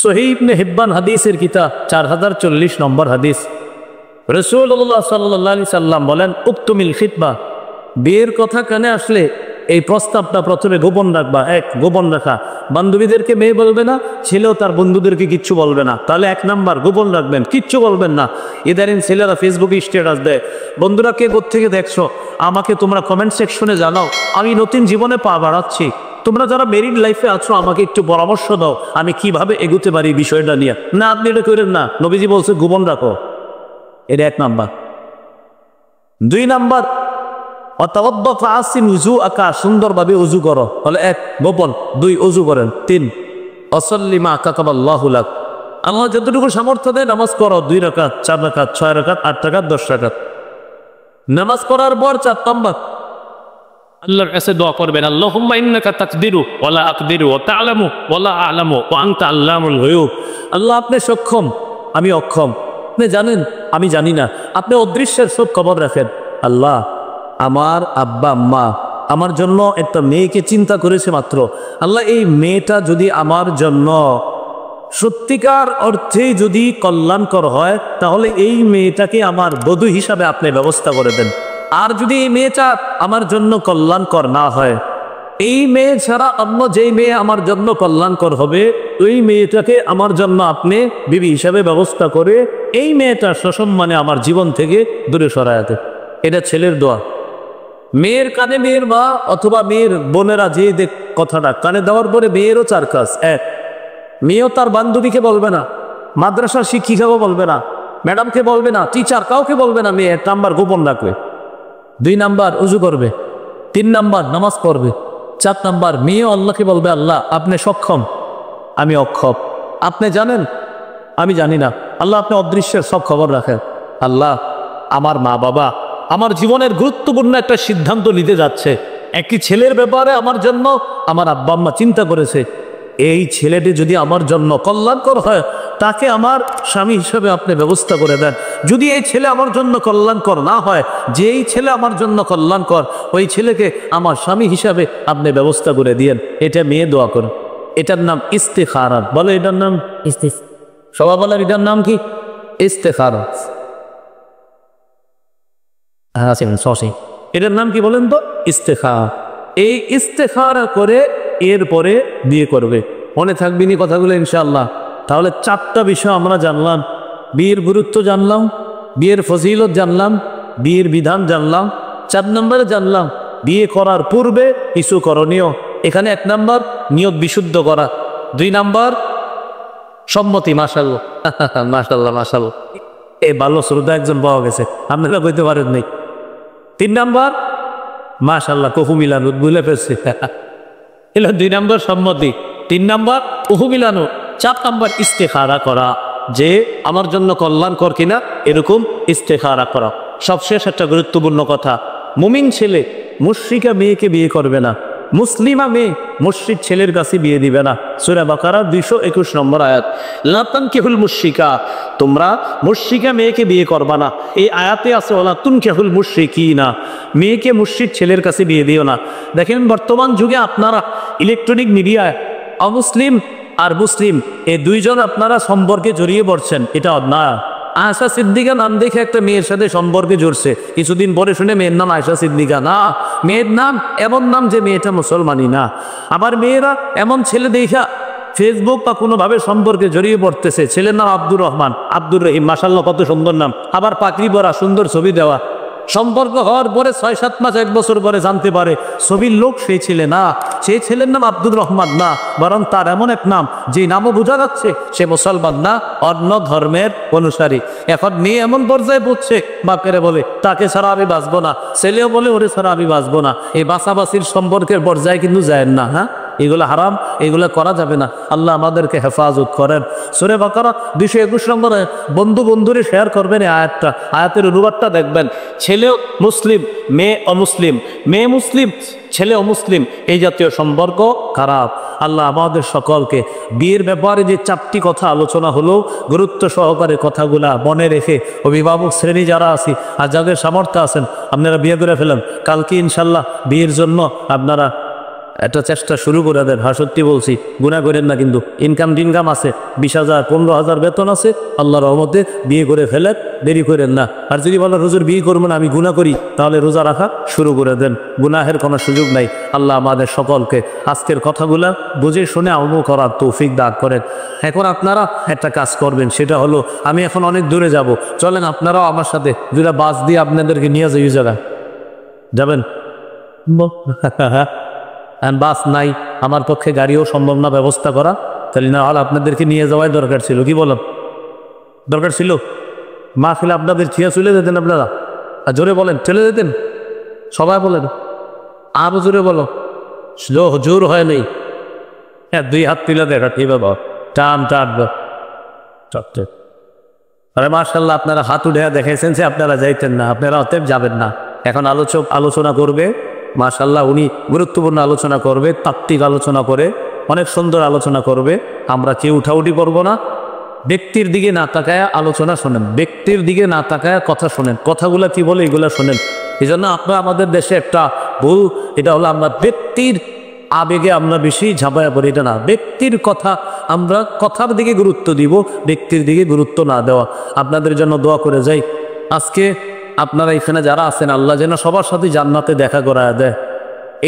সহিহ ইবনে হিব্বান হাদিসের কিতাব 4040 নম্বর হাদিস। রাসূলুল্লাহ সাল্লাল্লাহু আলাইহি সাল্লাম বলেন উক্তুমিল খিতবা, বিয়ের কথা কানে আসলে এই প্রস্তাবটা প্রথমে গোপন রাখবা। 1 গোপন রাখা, বান্ধবীদেরকে মেয়ে বলবে না, ছেলেও তার বন্ধুদেরকে কিচ্ছু বলবে না। তাহলে 1 নাম্বার গোপন রাখবেন, কিচ্ছু বলবেন না। ইদারিং ছেলেরা ফেসবুকে স্ট্যাটাস দেয়, বন্ধুরা কে কোত্থেকে দেখছো আমাকে তোমরা কমেন্ট সেকশনে জানাও, আমি নতুন জীবনে পা বাড়াচ্ছি। তোমরা যারা মেরিড লাইফে আছো আমাকে একটু পরামর্শ দাও, আমি কিভাবে এগোতে পারি বিষয়টা নিয়ে। না, আপনি এটা করেন না, নবীজি বলছে গোপন রাখো। এটা 1 নাম্বার। 2 নাম্বার সুন্দরভাবে উজু করো। হলে 1 গোপন, 2 উজু করেন, 3 অসল্লি মা কাতাবাল্লাহু লাক, আল্লাহ যতটুকু সামর্থ্য দেয় নামাজ করো। 2 রাকাত, 4 রাকাত, 6 রাকাত, 8 রাকাত, 10 রাকাত। নামাজ করার পর 4 নাম্বার আল্লাহর কাছে দোয়া করবেন, আল্লাহুম্মা ইন্নাকা তাকদিরু ওয়ালা আকদিরু ওয়া তা'লামু ওয়ালা আ'লামু ওয়া আনতা আল্লামুল গুয়ুব। আল্লাহ আপনি সক্ষম, আমি অক্ষম, আপনি জানেন, আমি জানি না, আপনি অদৃশ্যের সব খবর রাখেন। আল্লাহ আমার আব্বা আম্মা আমার জন্য একটা মেয়েকে চিন্তা করেছে মাত্র। আল্লাহ এই মেয়েটা যদি আমার জন্য সত্যিকার অর্থে যদি কল্যাণকর হয়, তাহলে এই মেয়েটাকে আমার বধূ হিসাবে আপনি ব্যবস্থা করে দেন। আর যদি এই মেয়েটা আমার জন্য কল্যাণকর না হয়, এই মেয়ে ছাড়া অন্য যেই মেয়ে আমার জন্য কল্যাণকর হবে, ওই মেয়েটাকে আমার জন্য আপনি বিবি হিসাবে ব্যবস্থা করে এই মেয়েটা সসম্মানে আমার জীবন থেকে দূরে সরায় দেন। এটা ছেলের দোয়া। মেয়ের কানে মেয়ের মা অথবা মেয়ের বোনেরা যে কথাটা কানে দেওয়ার পরে মেয়েরও 4 কাজ। 1 মেয়েও তার বান্ধবীকে বলবে না, মাদ্রাসার শিক্ষিকাও বলবে না, ম্যাডামকে বলবে না, টিচার কাউকে বলবে না। মেয়ে 1 নাম্বার গোপন রাখবে। 2 নাম্বার উজু করবে। 3 নাম্বার নামাজ পড়বে। 4 নাম্বার মেয়েও আল্লাহকে বলবে, আল্লাহ আপনি সক্ষম, আমি অক্ষম, আপনি জানেন, আমি জানি না। আল্লাহ আপনি অদৃশ্যের সব খবর রাখেন। আল্লাহ আমার মা বাবা আমার জীবনের গুরুত্বপূর্ণ একটা সিদ্ধান্ত নিতে যাচ্ছে, একটি ছেলের ব্যাপারে আমার জন্য আমার আব্বা আম্মা চিন্তা করেছে। এই ছেলেটি যদি আমার জন্য কল্যাণকর হয়, তাকে আমার স্বামী হিসেবে আপনি ব্যবস্থা করে দেন। যদি এই ছেলে আমার জন্য কল্যাণকর না হয়, যেই ছেলে আমার জন্য কল্যাণকর, ওই ছেলেকে আমার স্বামী হিসাবে আপনি ব্যবস্থা করে দিয়েন। এটা মেয়ে দোয়া করেন। এটার নাম ইস্তেখারা। বলে এটার নাম সবাই বলার, এটার নাম কি? ইস্তেখারা। এটার নাম কি বলেন তো? ইস্তেখারা। এই ইস্তেখারা করে এরপরে বিয়ে করবে। মনে থাকবে নি কথাগুলো ইনশাআল্লাহ। তাহলে 4টা বিষয় আমরা জানলাম। বিয়ের গুরুত্ব জানলাম, বিয়ের ফজিলত জানলাম, বিয়ের বিধান জানলাম। 4 নম্বরে জানলাম বিয়ে করার পূর্বে কিছু করণীয়। এখানে 1 নাম্বার নিয়ত বিশুদ্ধ করা। 2 নাম্বার সম্মতি। মাশাআল্লাহ মাশাআল্লাহ মাশাআল্লাহ, এই ভালো শ্রোতা একজন পাওয়া গেছে, আপনারা কইতে পারেন নাই। 3 নাম্বার মাশাআল্লাহ কফু মিলানো, ভুলে ফেলছে। এলো 2 নাম্বার সম্মতি, 3 নাম্বার উহু মিলানো, 4 নাম্বার ইস্তেখারা করা, যে আমার জন্য কল্যাণকর কিনা, এরকম ইস্তেখারা করা। সবশেষ একটা গুরুত্বপূর্ণ কথা, মুমিন ছেলে মুশরিকা মেয়েকে বিয়ে করবে না। মুসলিমা মেয়ে মুশরিক ছেলের কাছে বিয়ে দিবে না। সূরা বাকারা 221 নম্বর আয়াত। লা তানকিহুল মুশরিকা, তোমরা মুশরিকা মেয়েকে বিয়ে করবা না। এই আয়াতে আছে ওয়ালা তুনকিহুল মুশরিকিনা, মেয়েকে মুশরিক ছেলের কাছে বিয়ে দিও না। দেখেন বর্তমান যুগে আপনারা ইলেকট্রনিক মিডিয়ায় অমুসলিম আর মুসলিম এই দুইজন আপনারা সম্পর্কে জড়িয়ে পড়ছেন, এটা অন্যায়। আয়েশা সিদ্দিকা নাম দেখে একটা মেয়ের সাথে সম্পর্কে জড়ছে, কিছুদিন পরে শুনে মেয়ের নাম আয়েশা সিদ্দিকা না, মেয়ের নাম এমন নাম যে মেয়েটা মুসলমানই না। আবার মেয়েরা এমন ছেলে দেখা ফেসবুক বা কোনোভাবে সম্পর্কে জড়িয়ে পড়তেছে, ছেলের নাম আব্দুর রহমান, আব্দুর রহিম, মাশাআল্লাহ কত সুন্দর নাম, আবার পাকড়ি পরা, সুন্দর ছবি দেওয়া। সম্পর্ক হওয়ার পরে 6-7 মাস 1 বছর পরে জানতে পারে ছবির লোক সেই ছেলে না, সেই ছেলের নাম আব্দুর রহমান না, বরং তার এমন এক নাম যে নামও বোঝা যাচ্ছে সে মুসলমান না, অন্য ধর্মের অনুসারী। এখন মেয়ে এমন পর্যায়ে বুঝছে, বাপেরে বলে তাকে ছাড়া আমি বাঁচবো না, ছেলেও বলে ওরে ছাড়া আমি বাঁচবো না। এই বাঁচাবাচির সম্পর্কের পর্যায়ে কিন্তু যায় না। হ্যাঁ, এগুলো হারাম, এগুলো করা যাবে না। আল্লাহ আমাদেরকে হেফাজত করেন। সূরা বাকারা 221 নম্বরে বন্ধু বন্ধুরে শেয়ার করবেন এই আয়াতটা, আয়াতের অনুবাদটা দেখবেন। ছেলে মুসলিম মেয়ে অমুসলিম, মেয়ে মুসলিম ছেলে অমুসলিম, এই জাতীয় সম্পর্ক খারাপ। আল্লাহ আমাদের সকলকে বিয়ের ব্যাপারে যে 4টি কথা আলোচনা হলো গুরুত্ব সহকারে কথাগুলা মনে রেখে অভিভাবক শ্রেণী যারা আছি আর যাদের সামর্থ্য আছেন আপনারা বিয়ে করে ফেলেন। কালকে ইনশাল্লাহ বিয়ের জন্য আপনারা একটা চেষ্টা শুরু করে দেন। হ্যাঁ সত্যি বলছি, গুনাহ করেন না, কিন্তু ইনকাম আছে, 20,000 15,000 বেতন আছে, আল্লাহর রহমতে বিয়ে করে ফেলেন, দেরি করেন না। আর যদি বলেন হুজুর বিয়ে করবো না আমি গুনাহ করি, তাহলে রোজা রাখা শুরু করে দেন, গুনাহের কোনো সুযোগ নাই। আল্লাহ আমাদের সকলকে আজকের কথাগুলা বুঝে শুনে আমল করার তৌফিক দান করেন। এখন আপনারা একটা কাজ করবেন, সেটা হলো আমি এখন অনেক দূরে যাব, চলেন আপনারাও আমার সাথে দুটা বাস দিয়ে আপনাদেরকে নিয়ে যাই, জায়গায় যাবেন? বাস নাই, আমার পক্ষে গাড়িও সম্ভব না ব্যবস্থা করা, তাহলে না হলে আপনাদেরকে নিয়ে যাওয়াই দরকার ছিল। কি বলেন? দরকার ছিল? মা ফেলে আপনাদের থিয়া চলে যেতেন আপনারা। আর জোরে বলেন, চলে যেতেন সবাই, বলেন আরো জোরে বলো। জোর হয় নেই, হ্যাঁ 2 হাত তুলে দেখা, ঠিক বাবা, টান টান। আরে মাশাআল্লাহ, আপনারা হাত উঠে দেখাইছেন যে আপনারা যাইতেন না, আপনারা অতএব যাবেন না। এখন আলোচনা করবে, মাশাআল্লাহ উনি গুরুত্বপূর্ণ আলোচনা করবে, তাত্ত্বিক আলোচনা করে অনেক সুন্দর আলোচনা করবে। আমরা কেউ উঠাউঠি করবো না, ব্যক্তির দিকে না তাকায় আলোচনা শোনেন, ব্যক্তির দিকে না তাকায় কথা শোনেন, কথাগুলা কি বলে এগুলা শোনেন। এই জন্য আপনারা আমাদের দেশে একটা ভুল, এটা হলো আমরা ব্যক্তির আবেগে আমরা বেশি ঝাঁপায়া পড়ি। এটা না, ব্যক্তির কথা, আমরা কথার দিকে গুরুত্ব দিব, ব্যক্তির দিকে গুরুত্ব না দেওয়া। আপনাদের জন্য দোয়া করে যাই, আজকে আপনারা এখানে যারা আছেন আল্লাহ যেন সবার সাথে জান্নাতে দেখা করায় দেয়।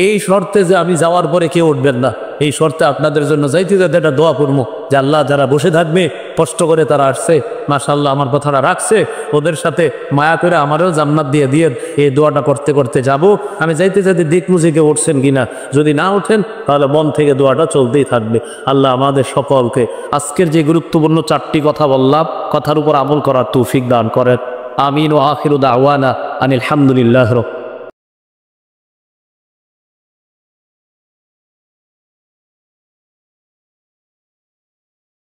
এই শর্তে যে আমি যাওয়ার পরে কেউ উঠবেন না, এই শর্তে আপনাদের জন্য যাইতে যাতে একটা দোয়া করবো যে আল্লাহ যারা বসে থাকবে কষ্ট করে তারা আসছে, মাশাআল্লাহ আমার কথাটা রাখছে, ওদের সাথে মায়া করে আমারও জান্নাত দিয়ে দিয়ে এই দোয়াটা করতে করতে যাব। আমি যাইতে যাইতে দেখবো যে কেউ উঠছেন কিনা, যদি না উঠেন তাহলে মন থেকে দোয়াটা চলতেই থাকবে। আল্লাহ আমাদের সকলকে আজকের যে গুরুত্বপূর্ণ 4টি কথা বললাম, কথার উপর আমল করার তৌফিক দান করেন। আমিন। ওয়া আখিরু দাওয়ানা আনিল হামদুলিল্লাহ।